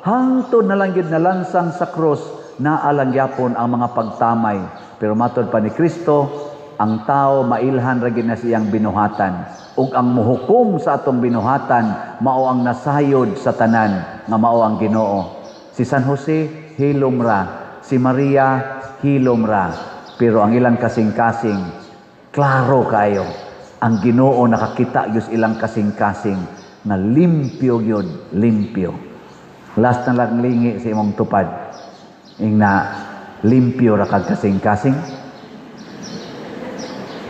hantod na lang yun nalansang sa krus, naalangyapon ang mga pagtamay. Pero matod pa ni Kristo, ang tao mailhan ra gid na siyang binuhatan. Ug ang muhukom sa atong binuhatan, mao ang nasayod sa tanan, nga mao ang Ginoo. Si San Jose, hilom ra. Si Maria, hilom ra. Pero ang ilang kasing-kasing, klaro kayo. Ang Ginoo nakakita yus ilang kasing-kasing, na limpyo yun, limpyo. Last na lang lingi sa imong tupad. Ing na limpyo ra kag kasing-kasing.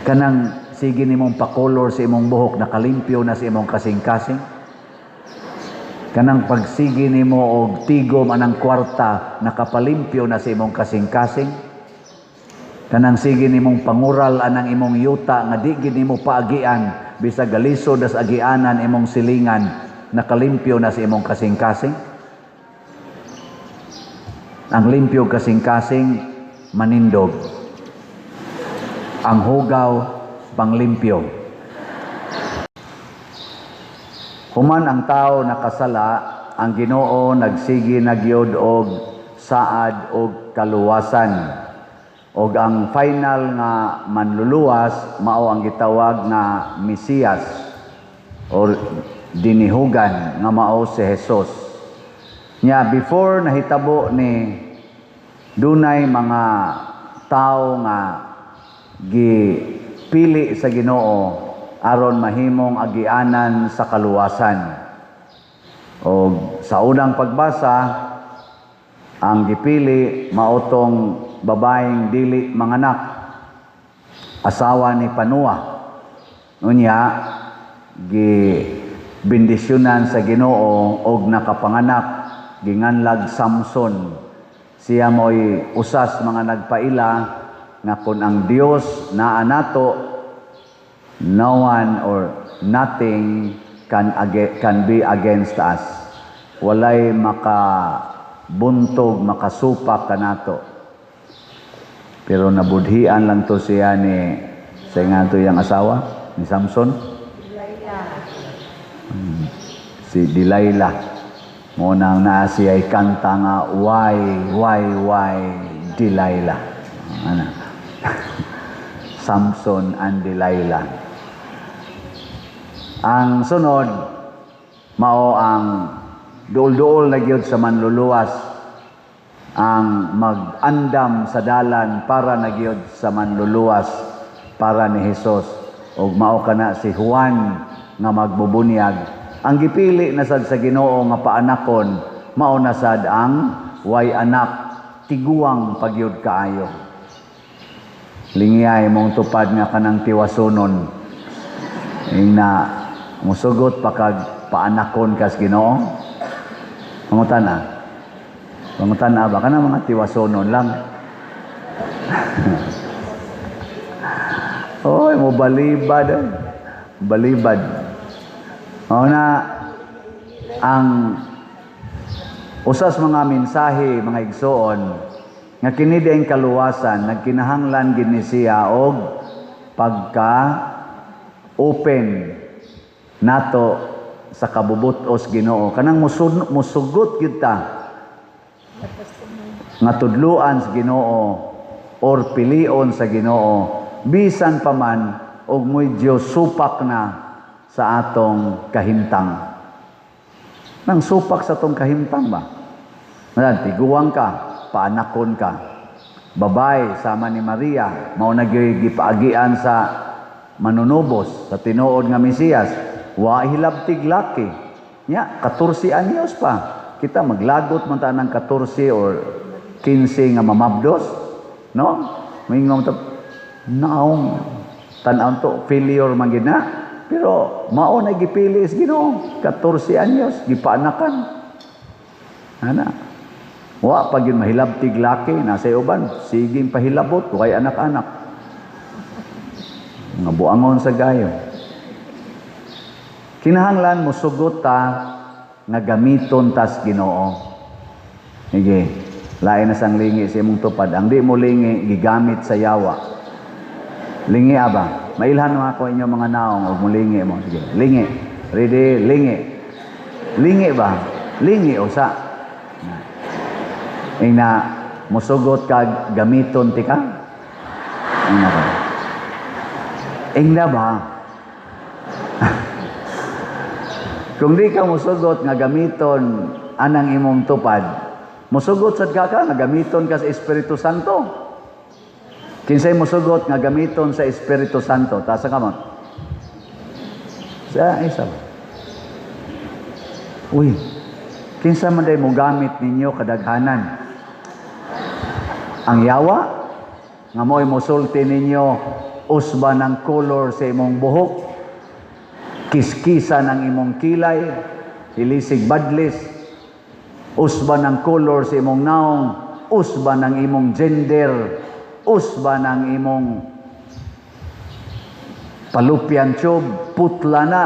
Kanang sige nimong pakolor sa imong buhok, nakalimpyo na sa imong kasing-kasing. Kanang pagsigi nimo og tigom anang kwarta, nakapalimpyo na sa imong kasing-kasing. Kanang sige nimong pangural anang imong yuta, nga di gid nimo paagian, bisag galisod as agianan imong silingan, nakalimpyo na sa imong kasing-kasing. Ang limpyo kasing-kasing manindog. Ang hugaw panglimpyo. Human ang tao nakasala, ang Ginoo nagsigi nagyod og saad og kaluwasan. Og ang final nga manluluwas mao ang gitawag nga Mesiyas or dinihugan nga mao si Jesus. Nya before nahitabo ni dunay mga tao nga gipili sa Ginoo aron mahimong agianan sa kaluwasan. O sa unang pagbasa, ang gipili mautong babaeng dili manganak, asawa ni Panua. Unya gibindisyonan sa Ginoo og nakapanganak, ginganlag Samson. Siya mo'y usas mga nagpaila nga kung ang Dios naa nato, no one or nothing can be against us. Walay makabuntog, makasupak kanato. Pero nabudhian lang to siya ni sa nga to yang asawa ni Samson. Si Delilah. Mo nang naa siya ay kanta nga why Delilah. Ana. Samson and Delilah. Ang sunod mao ang duol-duol na gyud sa manluluwas, ang mag-andam sa dalan para na gyud sa manluluwas para ni Hesus. Og mao kana si Juan nga magbubunyag. Ang gipili na sad sa Ginoo nga paanakon mao na sad ang way anak, tiguang pagyud kaayo. Lingiyay mong tupad nga kanang tiwasonon. Ing na musugot pa kag paanakon kas Ginoo. Pangutan na ba kana mga tiwasonon lang. Oy, mo balibad. Balibad. Na ang usas mga mensahe, mga igsoon, nga kini diayng kaluwasan, nagkinahanglan gid ni siya og pagka-open nato sa kabubutos Ginoo. Kanang musugot gyud ta nga tudluan sa Ginoo or pilion sa Ginoo, bisan pa man og medyo supak na sa atong kahimtang. Nang supak sa atong kahimtang ba? Tiguang ka, paanakon ka. Babay sama ni Maria, mao nagipaagian sa manunubos sa tinuod nga Mesiyas. Wa hilabtig laki. Nya 14 anyos pa. Kita maglagot man ta ng 14 or 15 nga mamabdos, no? Mingom ta naong tan-aw to failure man gid na. Pero mao na gipili is Ginoo, 14 anyos gipaanakan. Ana. Wa pag yun mahilabtig laki nasa uban, siging pahilabot kay anak-anak. Nga buangon sa gayo. Kinahanglan mo sugot ta nga gamiton tas Ginoo. Sige, lain na sang lingi sa imong tupad. Ang di mo lingi, gigamit sa yawa. Lingi aba. Mailhan mo ako inyong mga naong o mo lingi mo. Sige, lingi. Ready? Lingi. Lingi ba? Lingi o sa. Ina, musugot ka gamiton ti ka? Ina ba? Ina ba? Kung di ka musugot nga gamiton anang imong tupad, musugot sad ka nga gamiton ka sa Espiritu Santo. Kinsay musugot nga gamiton sa Espiritu Santo? Tasa ka mo? Sa isa. Uy, kinsa man day mo gamit ninyo kadaghanan? Ang yawa nga mo'y musulti ninyo usba ng color sa imong buhok, kiskisa ng imong kilay, hilisig badlis, usba ng color sa imong naong, usba ng imong gender, usba ng imong palupyan tube, putla na,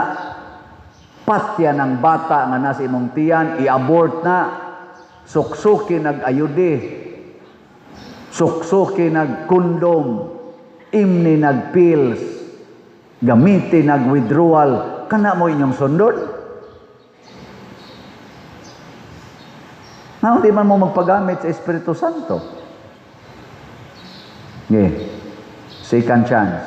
patya ng bata nga nasa imong tiyan, i-abort na, suksuki nag-ayudi, suksuki nag-kondom, imni nag-pills, gamiti nag-withdrawal, kana mo inyong sundod? Nga, di man mo magpagamit sa Espiritu Santo. Second chance.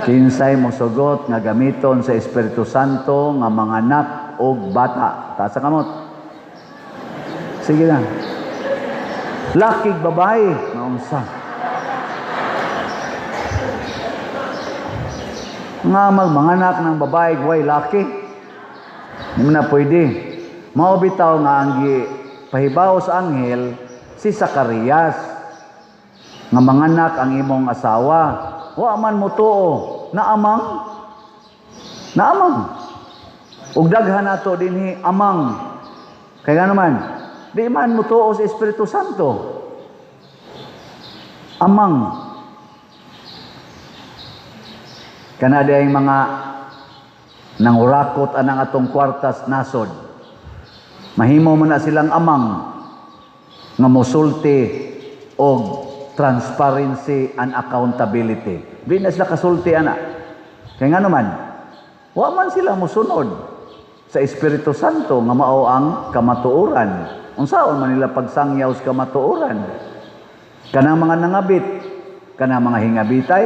Kinsay mo sugot nga gamiton sa Espiritu Santo nga mga anak o bata. Tasa kamot. Sige na. Lakig babae. Naunsa. Nga magmanganak ng babae, way laki. Hindi mo na pwede. Maubitaw nga ang pahibaw sa anghel, si Zacarias, nga manganak ang imong asawa. Wa man mo tuo, naamang. Ug daghan nato dinhi amang. Kaya naman, di man mo tuo sa Espiritu Santo. Amang. Kanada yung mga nangurakot anang atong kwartas nasod. Mahimo mo na silang amang nga musulti og transparency and accountability. Di na sila kasulti ana. Kaya nga naman, wa man sila musunod sa Espiritu Santo nga mao ang kamatuoran. Unsaon man nila pagsangyaw sa kamatuoran? Kanang mga nangabit, kanang mga hingabitay,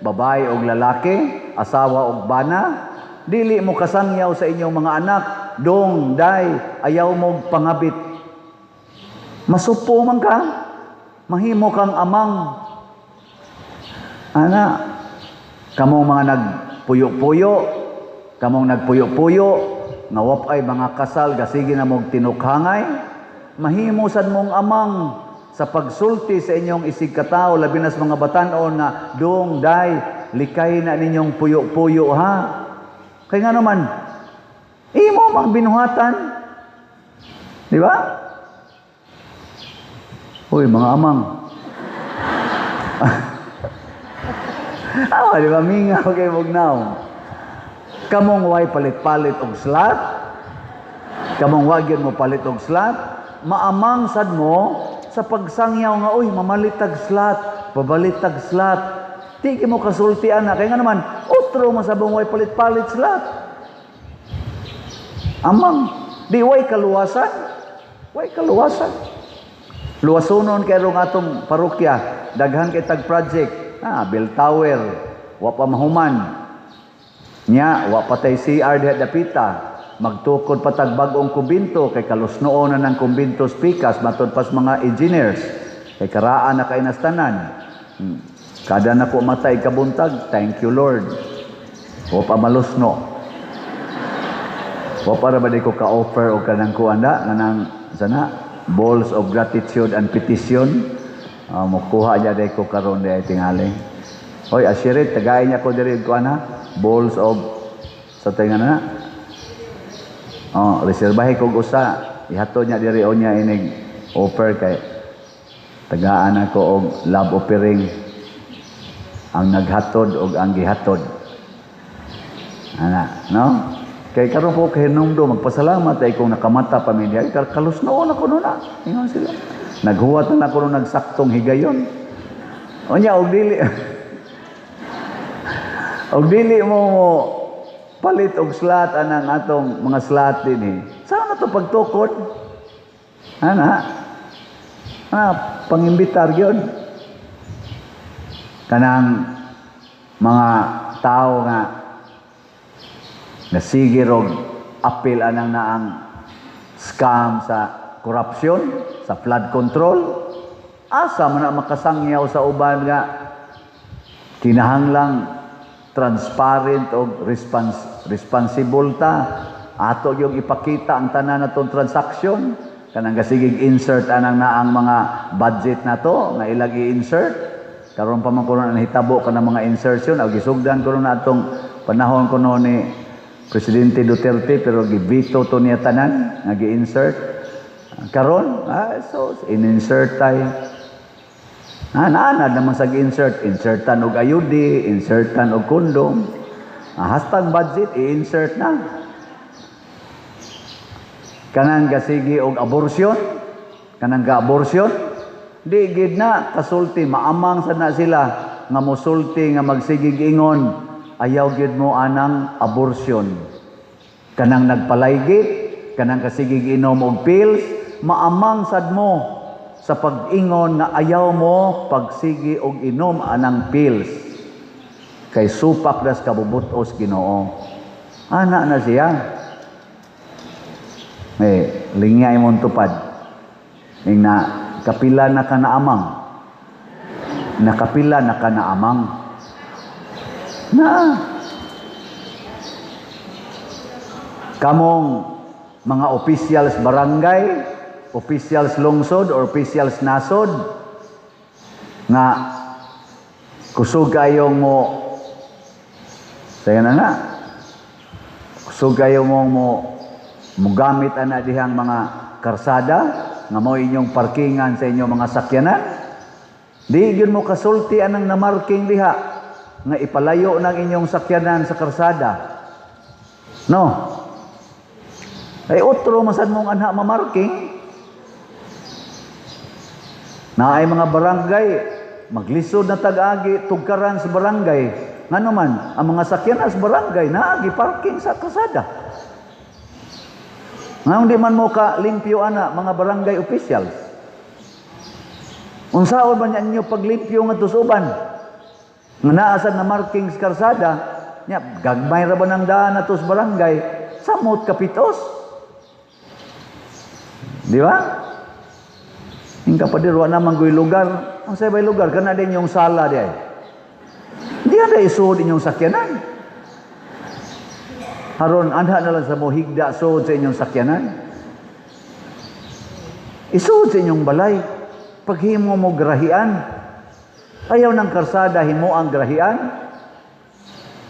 babae o lalaki, asawa o bana, dili mo kasangyaw sa inyong mga anak, dong, day, ayaw mo pangabit. Masupo man ka, mahimo kang amang. Ana, kamong mga nagpuyo-puyo, nga wapay mga kasal, gasigi na mong tinukhangay, mahimo sad mong amang sa pagsulti sa inyong isig katao, labi na sa mga batanon na dong, day, likay na ninyong puyo-puyo ha. Kaya nga naman, imo mang binuhatan. Di ba? Uy, mga amang. Di ba? Mingaw kay Mugnaw. Kamong way palit-palit og slat. Kamong wagyan mo palit og slat. Maamang sad mo sa pagsangyaw nga, uy, mamalitag slat, babalitag slat. Di mo kasultian na. Kaya nga naman, otro masabong way palit-palit slat. Amang, di way kaluwasan. Way kaluwasan. Luwasonon kay rong atong parokya, daghan kay tag project, bell tower, wa pa mahuman. Nya, wa pa tay CR diha dapita. Magtukod pa tag bag-ong kumbinto kay kalusnoon na ng kumbinto speakers matud pas mga engineers. Kay karaan na kay nastanan. Kada na ko matay kabuntag, thank you Lord. Wa pa malusno. Wa para ba di ko ka-offer o kanang kuanda nang sana balls of gratitude and petition. Mukuha niya day ko karon day tingali. Hoy, asyirit, tagay niya ko diri ko ana. Balls of sa tinga na. Reserbahe kog usa. Ihatod niya diri onya inig offer kay tagaan ako og love offering. Ang naghatod og ang gihatod. Ana, no? Kay karon po kay Hinumdo magpasalamat ay kung nakamata pamilya ay kalusnoon ako na. Ingon sila. Naghuwat na ako nung nagsaktong higayon. Unya og dili og dili mo palit og slot anang atong mga slot din eh. Saan na to pagtukod? Ana? Pangimbitar yun. Kanang mga tao nga nasigir og apil anang naang scam sa korupsyon, sa flood control, asa man na makasangyaw sa uban nga kinahanglang transparent o responsible ta. Ato yung ipakita ang tanan natong transaksyon. Kanang gasigig insert anang naang mga budget na to, nga ilag i-insert. Karon pa man kuno nahitabo ka ng mga insertion, o gisugdan kuno na atong panahon kuno ni Presidente Duterte, pero gibito to niya tanan, nga gi-insert. Karon, so in-insert tayo. Naanad naman sa gi-insert, insertan og ayudi, insertan og kondom. Hashtag budget, i-insert na. Kanang gasigi og abortion, kanang ga-abortion, di gid na kasulti, maamang sad na sila nga mosulti nga magsigig ingon, ayaw gid mo anang abortion. Kanang nagpalaygit, kanang kasigig inom og pills, maamang sad mo sa pag-ingon nga ayaw mo pagsigi og inom anang pills. Kay supak das kabubutos Ginoo. Ana na siya. Lingay mong tupad. Na kapila na ka naamang. Nakapila na ka naamang. Kamong mga officials barangay, officials lungsod, or officials nasod, nga kusog kayong mo, kusog kayong mo mugamit ana dihang mga karsada nga mo inyong parkingan sa inyong mga sakyanan, di gyud mo kasulti anang namarking diha nga ipalayo ng inyong sakyanan sa karsada. No, ay otro masad mong anha mamarking. Na ay mga barangay maglisod na tag-agi tugkaran sa barangay, ngano man ang mga sakyanan sa barangay naagi parking sa karsada. Ngayon di man mo ka limpyo ana mga barangay officials. Unsaon ba niya paglimpyo nga tusuban? Nga naasad na marking sa karsada, nya gagmay ra ba ng daan na tos barangay, samot kapitos. Di ba? Hingga pa dirwa naman goy lugar. Ang sa iba'y lugar, kana din yung sala di ay. Di ada isuod inyong sakyanan. Haron, anha na lang sa mo higda suod sa inyong sakyanan. Isuod sa inyong balay. Paghimo mo grahian. Ayaw ng karsada, himo ang grahian.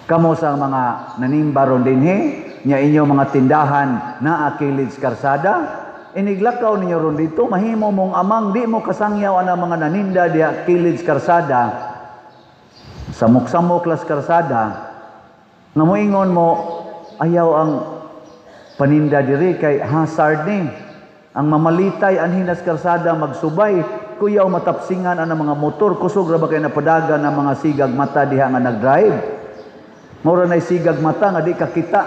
Kamo sa mga nanimbaron dinhi, nya inyong mga tindahan na akilid sa karsada, iniglakaw ninyo ron dito, mahimo mong amang, di mo kasangyaw ang mga naninda di akilid sa karsada, samok-samok las karsada, nga moingon mo, ayaw ang paninda diri kay hazard ni. Ang mamalitay anhinas karsada magsubay, kuyaw matapsingan ang mga motor, kusog ra ba kay napadagan ang mga sigag mata diha nga nagdrive. Mura na sigag mata nga di kakita.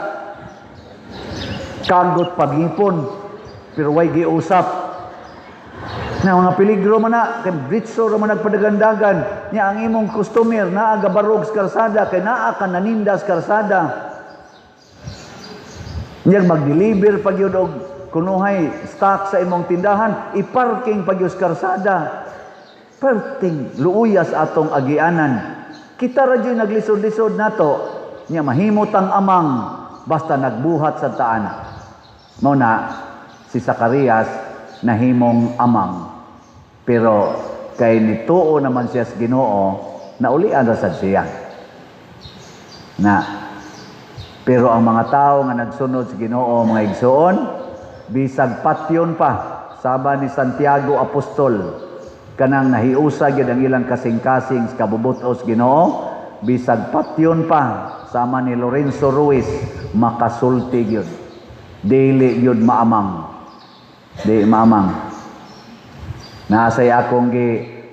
Kagot pagipon, pero way giusap. Na mga peligro man na, kay britso ra man nagpadagandagan, nya ang imong customer naa gabarog sa karsada, kay naa ka naninda sa karsada. Nya mag-deliver pag yun og kunuhay stock sa imong tindahan, iparking pag yun sa karsada. Perting luuyas atong agianan. Kita ra dyan naglisod-lisod nato, nya mahimot ang amang basta nagbuhat sa taan. Mao na si Zacarias nahimong amang. Pero kay nituo naman siya sa Ginoo, naulian ra sad siya. Pero ang mga tao nga nagsunod sa Ginoo, mga igsoon, bisag patyon pa, saba ni Santiago Apostol, kanang nahiusa gyud ang ilang kasing-kasing sa kabubutos Ginoo, bisag patyon pa, sama ni Lorenzo Ruiz, makasulti gyud. Dili gyud maamang. Di maamang. Naasay akong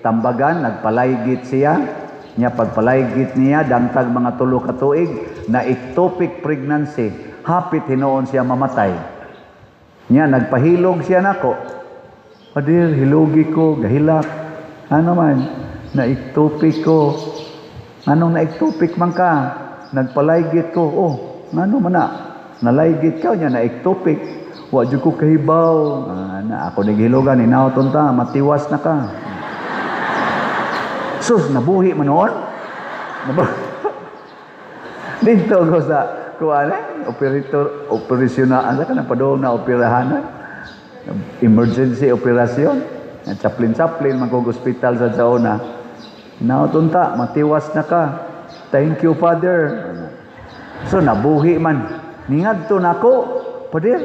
tambagan, nagpalaygit siya. Nya pagpalaygit niya, dangtag mga 3 ka tuig, na ectopic pregnancy. Hapit hinoon siya mamatay. Nya nagpahilog siya nako. Padir, hilugi ko, gahilak. Ano man, na-ectopic ko. Anong na-ectopic man ka? Nagpalaygit ko. Oh, ano man na? Nalaygit ka niya, na-ectopic. Wadyo ko kahibaw. Na ako naghilogan, inauton ta, matiwas na ka. Sus, nabuhi man noon? Dito ko sa, operasyonan, ano ka na padoong na operahanan? Emergency operasyon. Chaplin-chaplin, mag-hospital sa Saona. Nauton ta, matiwas na ka. Thank you, Father. So, nabuhi man. Ningadto na ako, Padir.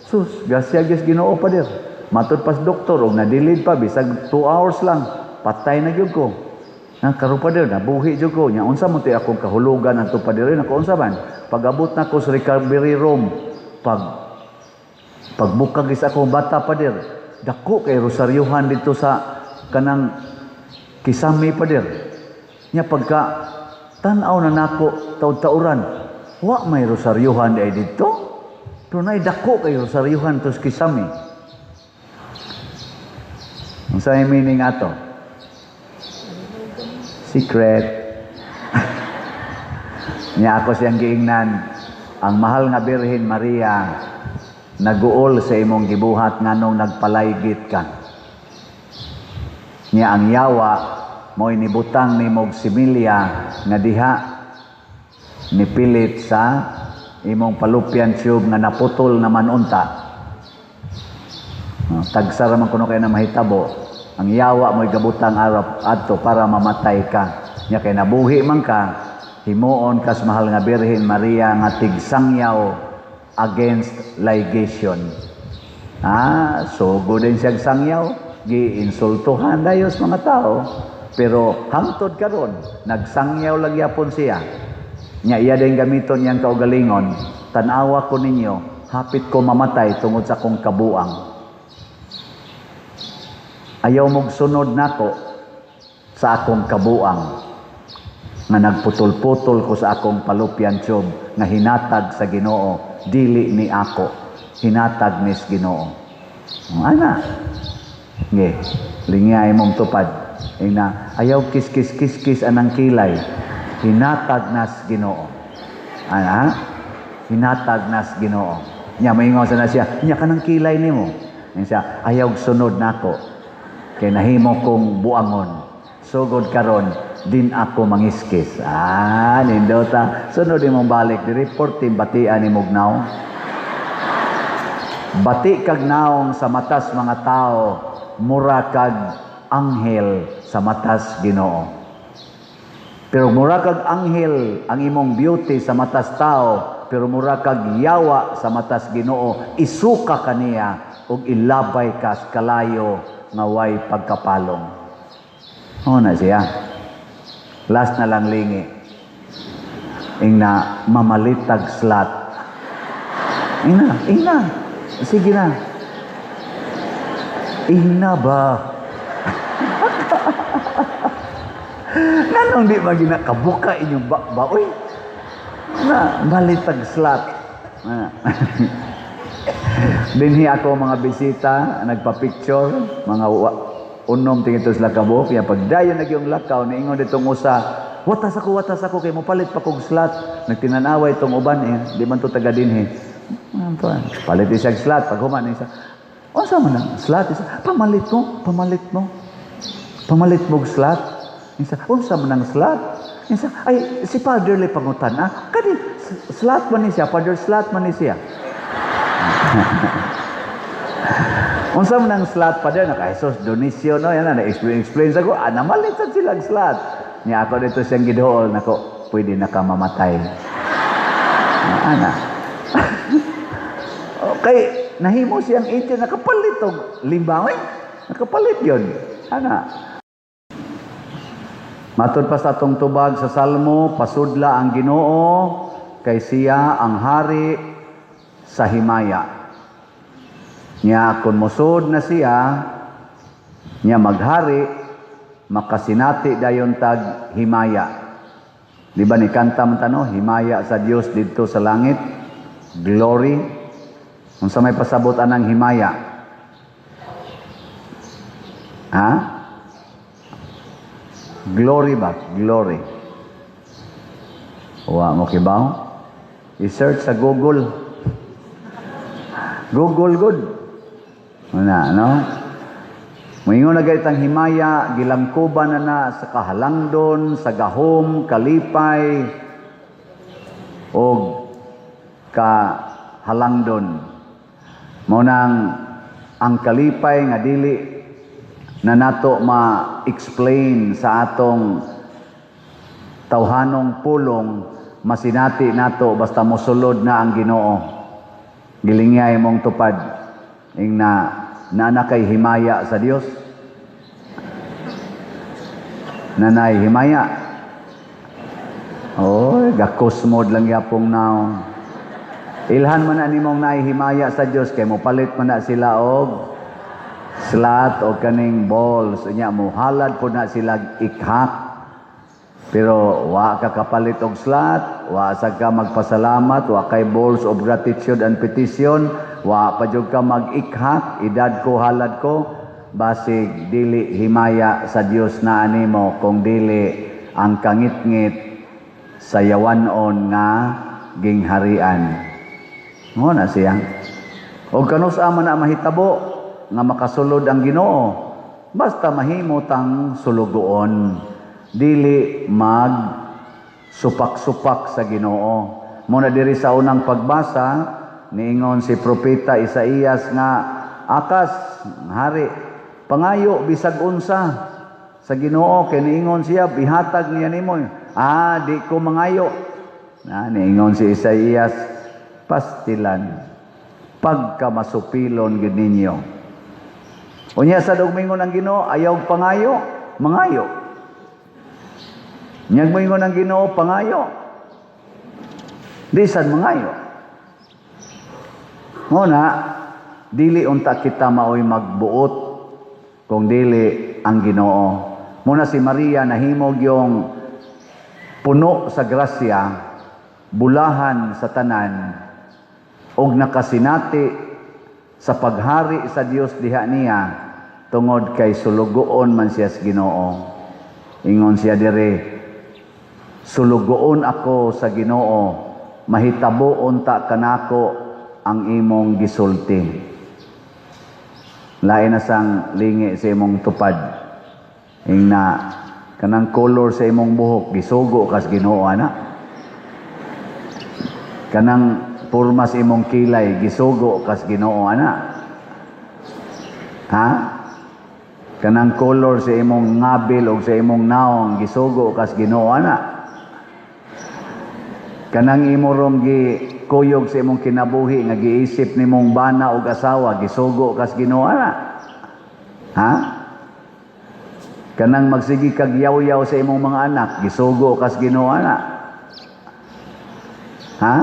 Sus, gasyagis Ginoo, Padir. Matod pas doktor, o nadilid pa, bisag 2 hours lang. Patay na gyud ko. Karon Padir, nabuhi gyud ko. Nya unsa mo ti akong kahulugan adto Padir? Ako unsa man? Pag-abot na ko sa recovery room, pagbukag is ako bata Padir. Dako kay rosaryuhan dito sa kanang Kisame Padir. Nya pagka tan-aw na nako taud-tauran, wa may rosaryuhan ay dito. Tunay dako kay rosaryuhan tos Kisame. Unsa may meaning ato? Secret. Nya ako siyang giingnan, ang mahal nga Birhen Maria naguol sa imong gibuhat nganong nagpalaygit ka. Nya ang yawa mo'y nibutang ni mog similya nga diha nipilit sa imong fallopian tube nga naputol naman unta. Tagsara man kuno kay na mahitabo. Ang yawa mo'y gabutang arap adto para mamatay ka. Nya kay nabuhi man ka, himuon kas mahal nga Birhen Maria nga tigsangyaw against ligation. So good din siyang sangyaw, giinsultuhan dayos mga tao, pero hangtod karon nagsangyaw lang yapon siya. Nya iya din gamiton niyang kaugalingon, tanawa ko ninyo, hapit ko mamatay tungod sa akong kabuang. Ayaw mong sunod nako sa akong kabuang nga nagputol-putol ko sa akong fallopian tube nga hinatag sa Ginoo, dili ni ako, hinatag ni Ginoo. Ana, nge, lingay mong tupad. Ayaw kis-kis-kis-kis anang kilay, hinatag nas Ginoo. Ana, hinatag nas Ginoo. Nya maingon sa na siya, nya kanang kilay nimo. Siya, ayaw sunod nako. Kay nahimo kong buangon. Sugod karon din ako mangiskis. Nindota. Sunod imong balik di report team batian ni Mugnaw. Bati kag naong sa matas mga tao, mura kag anghel sa matas Ginoo. Pero mura kag anghel ang imong beauty sa matas tao, pero mura kag yawa sa matas Ginoo, isuka kaniya ug ilabay ka sa kalayo nga way pagkapalong. Na siya. Last na lang lingi. Ingna mamalitag slat. Ingna. Sige na. Ingna ba? Nanong di magina kabuka inyong baoy. Na malitag slat. Dinhi ako mga bisita, nagpa-picture, mga unom tingito sila kabo, kaya pagdayon na yung lakaw, niingon ditong usa, watas ako, kaya palit pa kong slot. Nagtinanaway itong uban di man to taga dinhi. Palit isang slot, pag human isa, sa mo na, slot, isa, pamalit mo slot. Isa, sa mo ng slot. Isa, ay, si Father le pangutan, kani, slot man ni siya, Father slot man ni siya. Unsa man ang slot pa din, Jesus Dionisio, no? Yan na, explain ako, namalitan silang slot. Niya ako dito siyang gidool, nako, pwede na ka mamatay. Ana. Okay, nahimo siyang ito, nakapalit og limbaw, nakapalit yun. Ana. Matod pa sa atong tubag sa Salmo, pasudla ang Ginoo, kay siya ang hari sa himaya. Nya kun musod na siya, nya maghari, makasinati dayon tag himaya. Di ba ni kanta man tano, himaya sa Dios didto sa langit, glory. Unsa may pasabot anang himaya? Ha? Glory ba? Glory. Wa mo kibaw? I-search sa Google. Google good. No? Moingon na gaytang himaya, gilangkuban na sa kahalangdon, sa gahom, kalipay, o kahalangdon. Munang ang kalipay nga dili na nato ma-explain sa atong tawhanong pulong, masinati nato basta mosulod na ang Ginoo. Gilingyay mong tupad ing na kay himaya sa Dios. Nanay himaya. Oy, gakusmod lang yapong now. Ilhan man na nimong naihimaya sa Dios kay mo palit man na sila og slot o kaning balls unya mo halad po na sila ikhak. Pero wa ka kapalit og slot, wa sa ka magpasalamat, wa kay balls of gratitude and petition, wa pa jud ka mag-ikhak, edad ko halad ko, basig dili himaya sa Dios na animo kung dili ang kangit-ngit sa yawanon nga gingharian. Mo na siya. Og kanusa man na mahitabo nga makasulod ang Ginoo, basta mahimo tang sulugoon, dili mag supak-supak sa Ginoo. Muna diri sa unang pagbasa, niingon si propeta Isaías nga akas hari pangayo bisag unsa sa Ginoo kay niingon siya bihatag niya nimo. Di ko mangayo. Niingon si Isaías pastilan pagkamasupilon gid ninyo. Unya sa dugmingon ang Ginoo ayaw pangayo, mangayo. Nyag mo ingon ang Ginoo pangayo. Di sad mangayo. Muna dili unta kita maoy magbuot kung dili ang Ginoo. Muna si Maria nahimog yung puno sa grasya, bulahan sa tanan, og nakasinati sa paghari sa Dios diha niya tungod kay sulugoon man siya sa Ginoo. Ingon siya dire, sulugoon ako sa Ginoo, mahitabo unta kanako ang imong gisulti. Lain na sang lingi sa imong tupad. Ing na kanang color sa imong buhok gisugo kas Ginoo ana. Kanang porma sa imong kilay gisugo kas Ginoo ana. Ha? Kanang color sa imong ngabil o sa imong naong gisugo kas Ginoo ana. Kanang imo rom gi kuyog sa imong kinabuhi nga giisip nimong bana og asawa gisugo kas Ginoo ana. Ha? Kanang magsigi kag yaw-yaw sa imong mga anak gisugo kas Ginoo ana. Ha?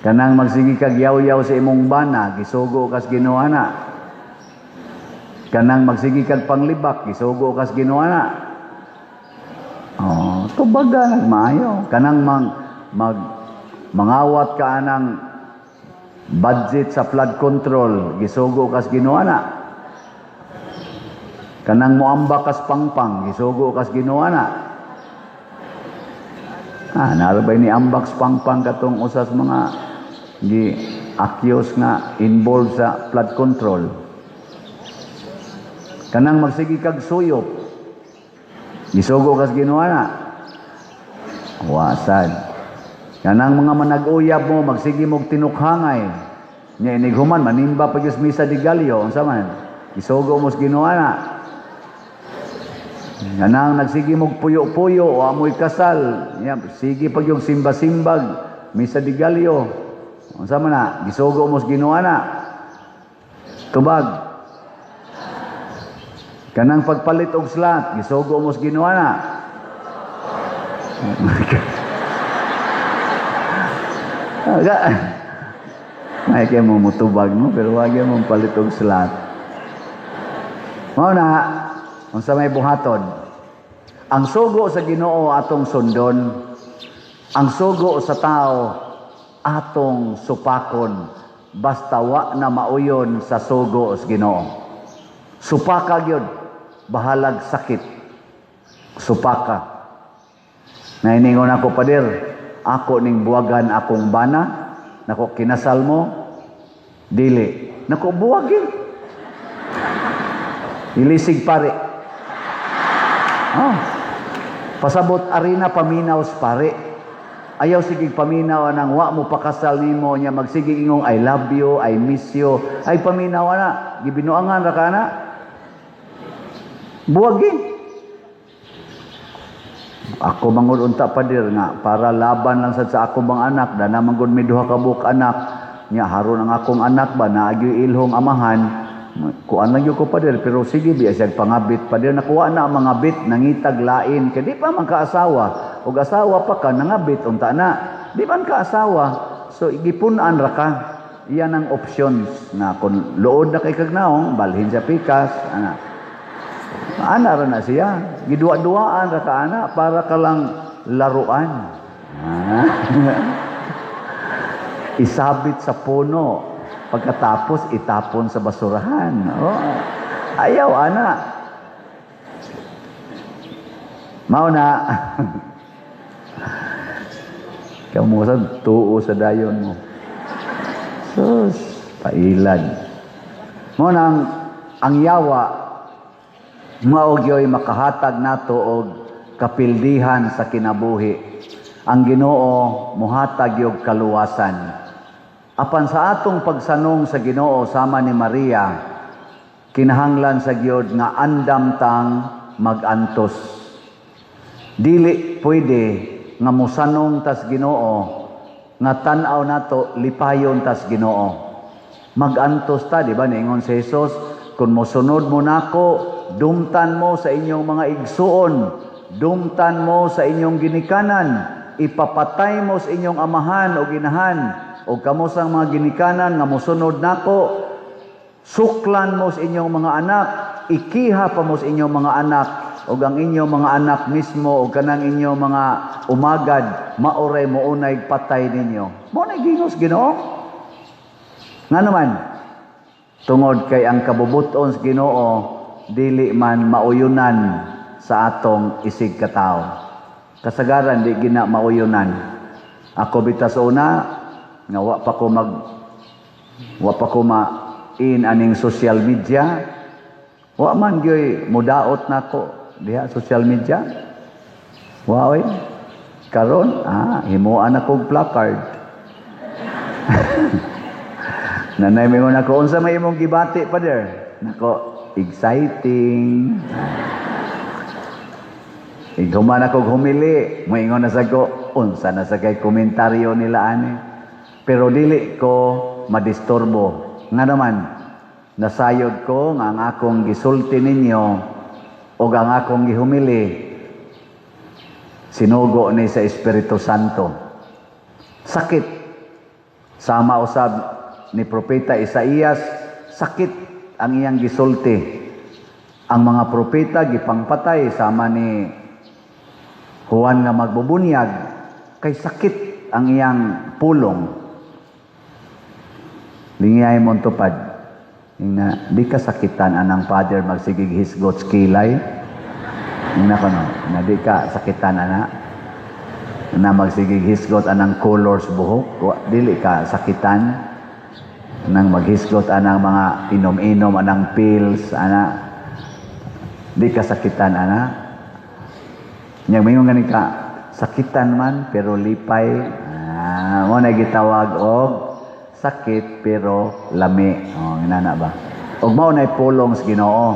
Kanang magsigi kag yaw-yaw sa imong bana gisugo kas Ginoo ana. Kanang magsigi kag panglibak gisugo kas Ginoo ana. Tubaga nagmaayo. Kanang mangawat ka anang budget sa flood control gisugo kas Ginoo ana. Kanang moamba kas pangpang gisugo kas Ginoo ana. Narabay ni ambak pangpang katong usas mga gi accuse nga involved sa flood control. Kanang magsigi kag suyop gisugo kas Ginoo ana. Wasad. Kanang mga manag-uyab mo magsigi mog tinukhangay. Nya inighuman manimba pa gyud misa di Galyo unsa man. Gisugo mo sa Ginoo ana. Kanang nagsigi mog puyo-puyo o amoy kasal. Nya sige pag yung simba-simbag misa di Galyo. Unsa man na gisugo mo sa Ginoo ana. Tubag. Kanang pagpalit og slot gisugo mo sa Ginoo ana. May kayo mo mutubag mo, pero wag yung mong palitog slot. Mao na, kung sa may buhaton, ang sugo sa Ginoo atong sundon, ang sugo sa tao atong supakon, basta wa na mauyon sa sugo sa Ginoo. Supaka gyud, bahalag sakit. Supaka. Nainingon ako padir, ako ning buwagan akong bana, nako kinasal mo, dili. Nako buwagin. Ilisig pare. Oh. Pasabot arena paminaw pare. Ayaw sige paminaw nang wa mo pakasal nimo nya magsige ingong I love you, I miss you. Ay paminaw na, gibinuangan ra kana. Buwagin. Ako mangud unta padir nga para laban lang sad sa akong mga anak, dana man gud may duha ka buok anak. Nya haron ang akong anak ba naagyo ilhong amahan. Kuan lang gyud ko padir, pero sige biya siya pangabit padir, nakuha na ang mga bit nangitag lain kay di pa man kaasawa, ug asawa pa ka nangabit unta na di man kaasawa, so igipun-an ra ka. Iyan ang options na kung luod na kay kagnaong balhin sa pikas ana ra na siya, gidua-duaan ra ka ana para ka lang laruan. Isabit sa puno, pagkatapos itapon sa basurahan. Oh, ayaw, ana. Mao na. Kamusan, tuo sa dayon mo. Sus, pailad. Mao nang ang yawa, maogyo'y makahatag nato og kapildihan sa kinabuhi. Ang Ginoo muhatag yog kaluwasan. Apan sa atong pagsanong sa Ginoo sama ni Maria, kinahanglan sa Giod nga andam tang magantos. Dili pwede nga mosanong tas Ginoo, nga tan-aw nato lipayon tas Ginoo. Magantos ta, di ba? Niingon si Jesus, kung mosunod mo nako, dumtan mo sa inyong mga igsuon, dumtan mo sa inyong ginikanan, ipapatay mo sa inyong amahan o ginahan, o kamo sang mga ginikanan nga mosunod nako, suklan mo sa inyong mga anak, ikiha pa mo sa inyong mga anak, o ang inyong mga anak mismo, o kanang inyong mga umagad, maoray mo unay patay ninyo. Mo na gingos Ginoo. Nga naman, tungod kay ang kabubuton sa Ginoo, dili man mauyunan sa atong isig katao. Kasagaran, di gina mauyunan. Ako bitas una, nga wa pa ko ma-in aning social media, wa man gyoy mudaot nako diha social media. Wa oy karon himuan ako og placard. Nanay mo nako unsa may imong gibati pa der? Nako exciting. Iguman ako humili, moingon na sa ko unsa na sa kay komentaryo nila ani. Pero dili ko madisturbo. Nga naman, nasayod ko nga ang akong gisulti ninyo o ang akong gihumili, sinugo ni sa Espiritu Santo. Sakit. Sama usab ni Propeta Isaías, sakit ang iyang gisulti. Ang mga propeta gipangpatay sama ni Juan nga magbubunyag, kay sakit ang iyang pulong. Lingay mo tupad. Na, di ka sakitan anang father magsigig hisgot skilay. Na ko no, na di ka sakitan ana. Na magsigig hisgot anang colors buhok. Dili ka sakitan. Nang maghisgot anang mga inom-inom anang pills ana. Di ka sakitan ana. Yang mingon gani ka sakitan man pero lipay. Mo na gitawag og sakit pero lami. Inana ba? Og mao nay pulong sa Ginoo.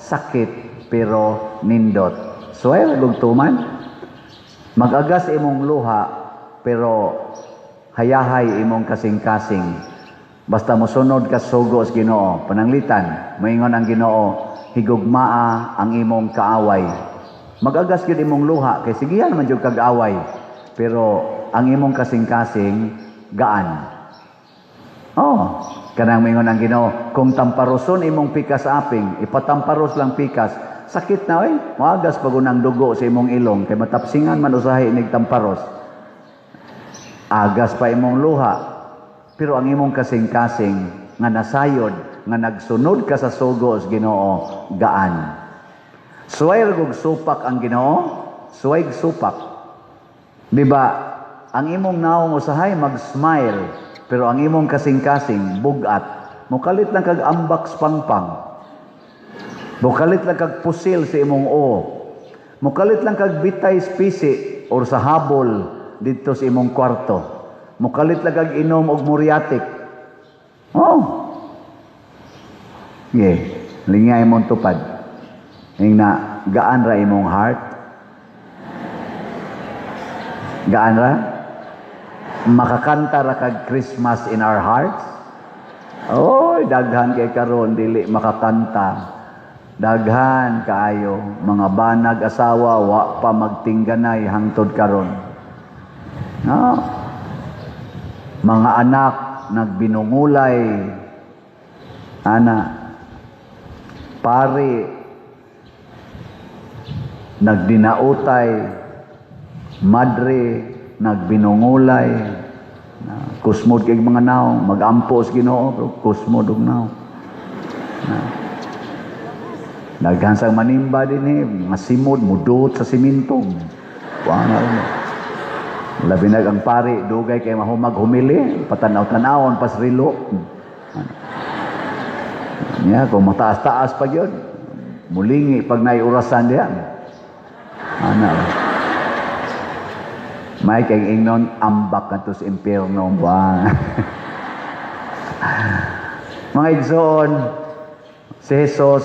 Sakit pero nindot. So ay lugtuman. Mag-agas imong luha pero hayahay imong kasing-kasing. Basta mosunod ka sugo sa Ginoo. Pananglitan, moingon ang Ginoo, higugmaa ang imong kaaway. Mag-agas gyud imong luha kay sigihan man jud kag away. Pero ang imong kasing-kasing gaan. Oh, kanang mingon ang Ginoo, kung tamparoson imong pikas sa aping, ipatamparos lang pikas, sakit na maagas pag unang dugo sa imong ilong, kay matapsingan man usahay inig tamparos. Agas pa imong luha, pero ang imong kasing-kasing, nga nasayod, nga nagsunod ka sa sugo sa Ginoo, gaan. Suway ragog supak ang Ginoo, suway supak. Diba, ang imong naong usahay mag-smile, pero ang imong kasing-kasing, bugat, mukalit lang kag ambak pangpang. Mukalit lang kag pusil sa imong o. Mukalit lang kag bitay spisi or sa habol dito sa imong kwarto. Mukalit lang kag inom og muriatic. Oh. Yeah. Lingay imong tupad. Ing na gaan ra imong heart. Gaan ra? Makakanta ra kag Christmas in our hearts. Oy, daghan kay karon dili makakanta. Daghan kaayo mga banag asawa wa pa magtingganay hangtod karon. No? Mga anak nagbinungulay. Ana pare nagdinautay, madre nagbinungulay, kusmod kay mga naong mag-ampos Ginoo, kusmod og naong. Naghansang manimba din masimod, mudot sa siminto. Labi na ang pari, dugay kay mahumag humili, patanaw-tanawon, pasrilo. Kung mataas-taas pa yun, mulingi pag naiurasan diyan. May kay ingnon ambak kanto sa impyerno ba. Mga igsoon, si Jesus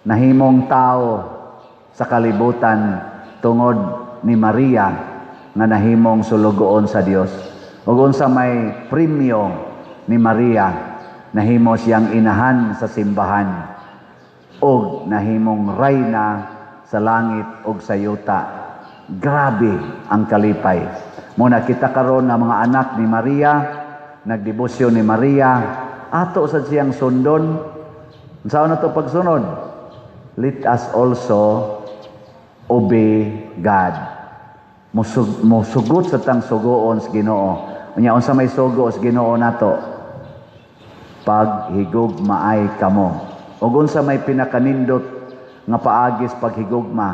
nahimong tao sa kalibutan tungod ni Maria nga nahimong sulugoon sa Dios. Ug unsa may premyo ni Maria, nahimo siyang inahan sa simbahan ug nahimong reyna sa langit ug sa yuta. Grabe ang kalipay. Muna kita karon nga mga anak ni Maria, nagdebosyon ni Maria, ato sa siyang sundon. Saan na to pagsunod? Let us also obey God. Musugot sa tang sugoon sa Ginoo. Unya unsa may sugo sa Ginoo nato? Paghigugmaay kamo. Ug unsa may pinakanindot nga paagis paghigugma,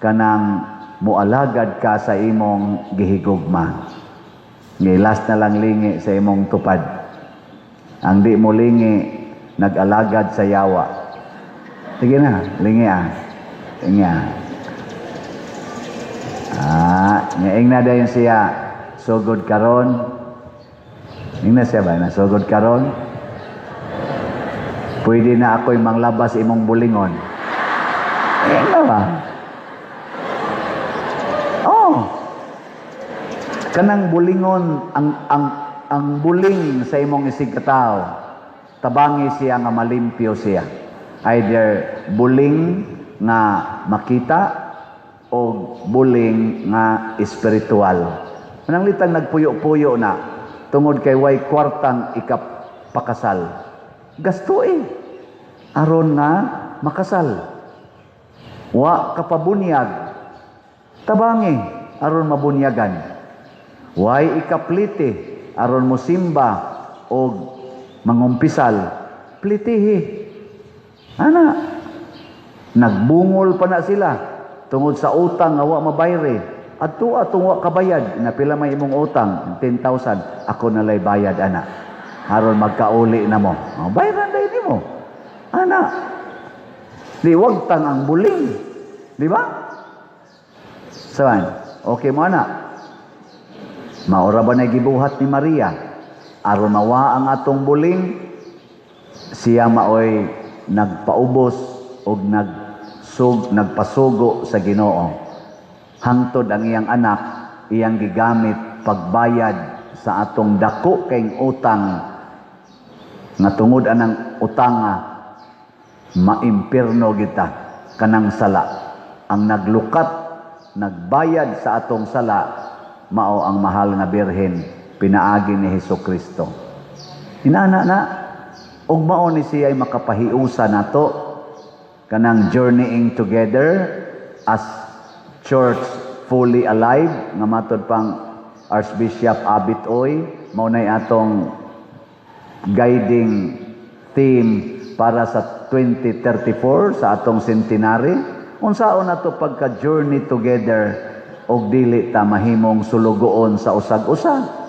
kanang mualagad ka sa imong gihigugma. Last na lang lingi sa imong tupad. Ang di mo lingi, nag-alagad sa yawa. Sige na, lingi Lingi ngaing na dayon siya, sugod karon. Ing na siya ba na sugod karon? Pwede na ako'y manglabas imong bulingon. Ing ba? Kanang bulingon ang buling sa imong isig katao, tabangi siya nga malimpyo siya. Either buling nga makita o buling nga espiritual. Manang litang nagpuyo-puyo na tungod kay way kwartang ikapakasal. Gastuin aron nga makasal. Wa kapabunyag, tabangi aron mabunyagan. Way ikapliti aron mo simba o mangumpisal, plitihi. Nagbungol pa na sila tungod sa utang nga wa mabayre. Adto atong wa kabayad, napila may imong utang 10,000, ako nalay bayad aron magkauli na mo. Bayaran dai nimo. Di wag tang ang buling. Di ba? Saan? Okay mo Maura ba na gibuhat ni Maria? Aron mawa ang atong buling, siya maoy nagpaubos o nagpasugo sa Ginoo. Hangtod ang iyang anak, iyang gigamit pagbayad sa atong dako kayong utang, nga tungod anang utanga, maimpirno kita, kanang sala. Ang naglukat, nagbayad sa atong sala, mao ang mahal nga birhen pinaagi ni Hesukristo. Inana na, ug mao ni siya ay makapahiusa nato kanang journeying together as church fully alive nga matod pang Archbishop Abit Oy, mao nay atong guiding theme para sa 2034 sa atong centenary. Unsaon nato pagka journey together og dili ta mahimong sulugoon sa usag-usag.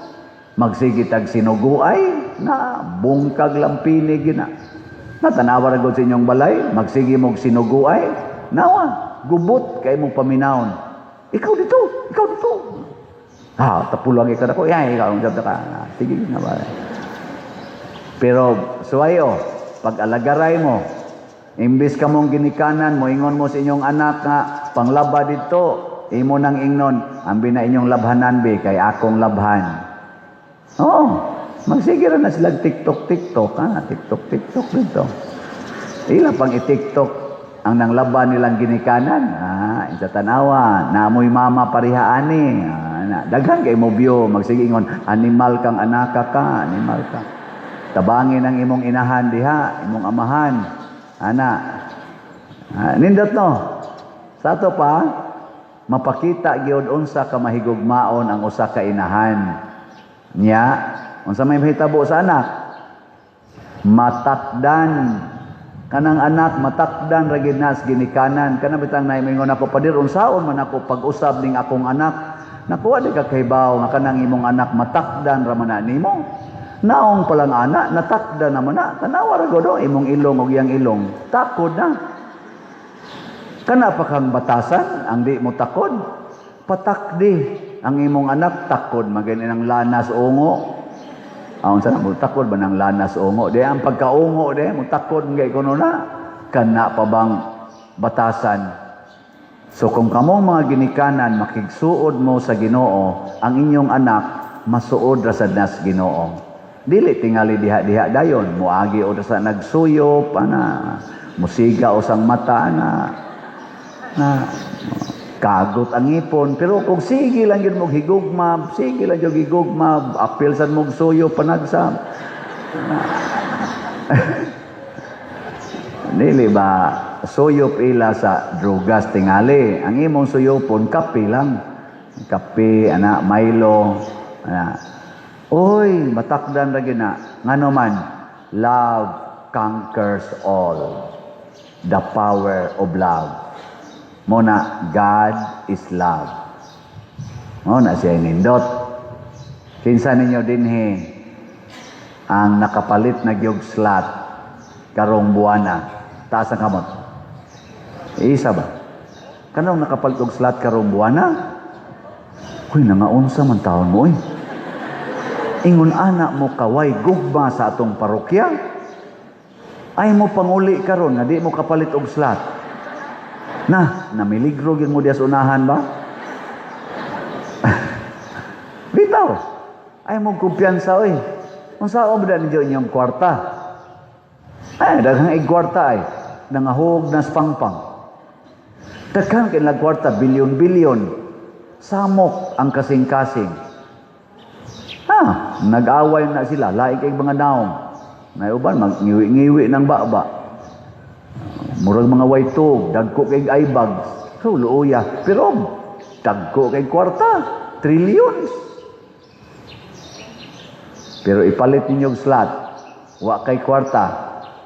Magsige tag sinuguay na bungkag lampini gina. Natanawa ra gud sa inyong balay, magsige mog sinuguay, nawa gubot kay mong paminawon. Ikaw dito, ikaw dito. Tapulang ikaw ako, ikaw ang jab ka. Sige na ba. Pero suwayo, pag alagaray mo, imbis ka mong ginikanan, moingon mo sa inyong anak nga panglaba dito, imo nang ingnon, ambi na inyong labhanan be kay akong labhan. Magsige ra na sila TikTok, TikTok dito. Ila pang i-TikTok ang nanglaban nilang ginikanan. Isa tanawa, naamoy mama parihaani. Daghan kay mo view, magsige ingon, animal kang anaka ka, animal ka. Tabangin ang imong inahan diha, imong amahan. Nindot no. Sa ato pa, mapakita gyud unsa ka mahigugmaon ang usa ka inahan. Nya, unsa may mahitabo sa anak? Matakdan. Kanang anak matakdan ra gid nas ginikanan. Kana bitang naimingon ako padir unsaon man ako pag-usab ning akong anak. Nakuha di ka kahibaw nga kanang imong anak matakdan ra man nimo. Naong palang anak natakdan naman na. Tanawa ra gud imong ilong og iyang ilong. Takod na. Kana pa kang batasan ang di mo takod. Patakdi ang imong anak takod magani ng lanas ungo. Unsa na mo takod ba ng lanas ungo? Di ang pagkaungo di mo takod ngay kuno na. Kana pa bang batasan? So kung kamo mga ginikanan makigsuod mo sa Ginoo, ang inyong anak masuod ra sad nas Ginoo. Dili tingali diha-diha dayon, muagi o sa nagsuyop musiga o sang mata na kagot ang ipon, pero kung sige lang yun mong higugma, sige lang yung higugma, apil sa mong suyo, panagsam. Dili ba, suyo pila sa drugas tingali. Ang imong suyopon, kape lang. Kape, Milo. Uy, matakdan lagi na. Nga naman, love conquers all. The power of love. Muna, God is love. Muna siya inindot. Kinsa ninyo dinhi ang nakapalit na gyug slot karong buwana. Taas ang kamot. Isa ba? Kanong nakapalit og slot karong buwana? Uy, nangaunsa man taon mo Ingon anak mo kaway gugma sa atong parokya. Ay mo panguli karon nga di mo kapalit og slot. Namiligro yun mo diya sa unahan ba? Bitaw. Ay mo kumpiyansa, Kung saan ba ninyo inyong kwarta? Daghang kwarta nangahog na spangpang. Daghang kailang kwarta, bilyon-bilyon. Samok ang kasing-kasing. Nag-away na sila, laik kay mga naong. Naiuban, mag-ngiwi-ngiwi ng baba. Murag mga waytog, dagko kay aibag. So, luuya. Pero, dagko kay kwarta. Trillions. Pero ipalit ninyo slot. Wa kay kwarta.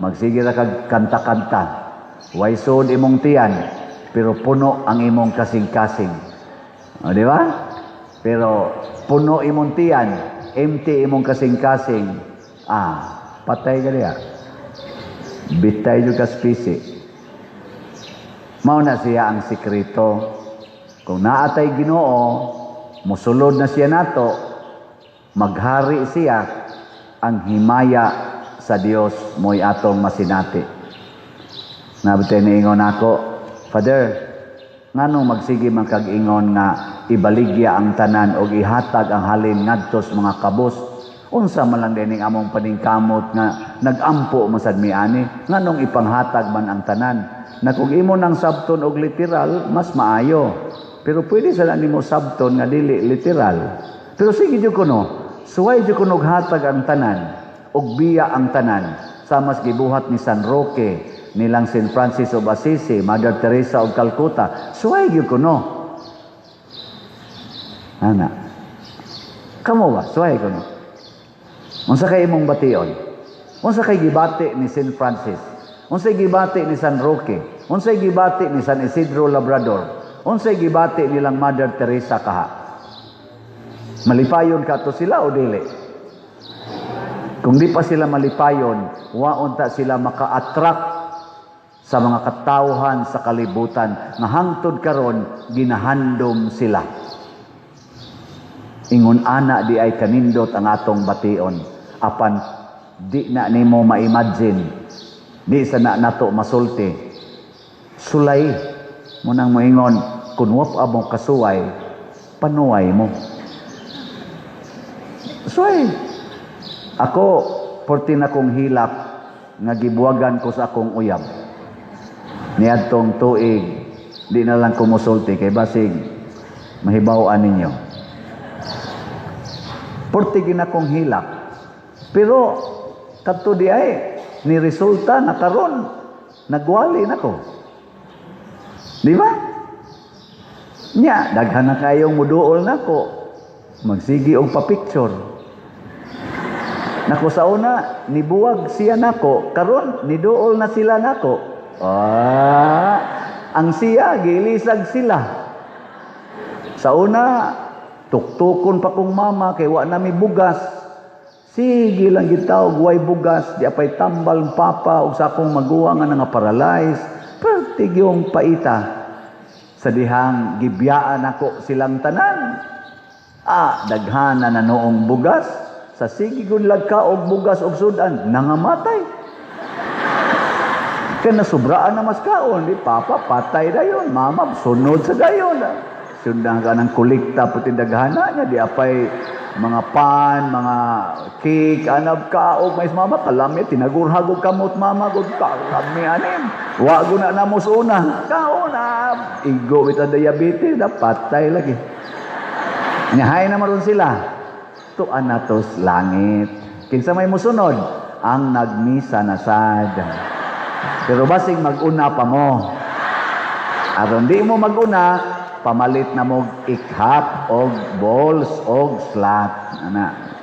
Magsige ra kag kanta-kanta. Waysod imong tiyan. Pero puno ang imong kasing-kasing. Di ba? Pero, puno imong tiyan. Empty imong kasing-kasing. Patay ka niya. Bitay yung kaspisi. Mao na siya ang sikreto. Kung naatay Ginoo, musulod na siya nato, maghari siya, ang himaya sa Dios mo'y atong masinati. Nabitay niingon ako, Father, nganong magsige man kag-ingon nga ibaligya ang tanan o ihatag ang halin ngadtos mga kabos, unsa man lang dining among paningkamot nga nagampo masad miani, nganong ipanghatag man ang tanan. Na kung imo ng sabton og literal, mas maayo. Pero pwede sa nimo sabton nga dili literal. Pero sige jud kuno, Suway jud kunog hatag ang tanan, ug biya ang tanan. Samas gibuhat ni San Roque, nilang St. Francis of Assisi, Mother Teresa of Calcutta. Suway jud kuno. Ana. Kamo ba? Suway kuno. Unsa kay imong bation? Unsa kay gibati ni St. Francis? Unsay gibati ni San Roque? Unsay gibati ni San Isidro Labrador? Unsay gibati nilang Mother Teresa kaha? Malipayon ka to sila o dili? Kung di pa sila malipayon, waon ta sila maka-attract sa mga katawhan sa kalibutan nga hangtod karon ginahandom sila. Ingon ana di ay kanindot ang atong bation, apan di na nimo ma-imagine, di sa na nato masulti. Sulay mo nang moingon, kun wap abong kasuway, panuway mo. Suway. Ako, 14 akong hilak nga gibuwagan ko sa akong uyab. Niadtong tuig, di na lang kumusulti kay basig mahibaw-an ninyo. 40 ginakong hilak. Pero kadto di ay ni resulta na karon nagwali nako. Di ba? Nya daghan na kayong muduol nako. Magsigi og pa-picture. Nako sa una, nibuwag siya nako, karon niduol na sila nako. Ang siya, gilisag sila. Sa una, tuktukon pa kong mama, kay wa na mi bugas. Sige lang gitaw, guway bugas, di apay tambal papa, o sa akong maguwa nga nga paralyze. Pertig yung paita. Sa dihang gibyaan ako silang tanan. Daghana na noong bugas. Sa sige gunlag ka og bugas og sudan, nangamatay. Kaya nasubraan na mas kaon, di papa, patay dayon, mama, sunod sa dayon. Sundan ka ng kulikta, puti daghana niya, di apay mga pan, mga cake, anab ka, og mais mama, kalamit, tinagurhagog kamot mama, gud kalami anim. Wago na namos una, kaon na, igo ita diabetes, na patay lagi. Nyahay na maron sila. Tuan natos langit. Kinsa may musunod? Ang nagmisa na sad. Pero basig mag-una pa mo. Aron di mo mag-una, pamalit na mo ikhap og balls og slot. Ana.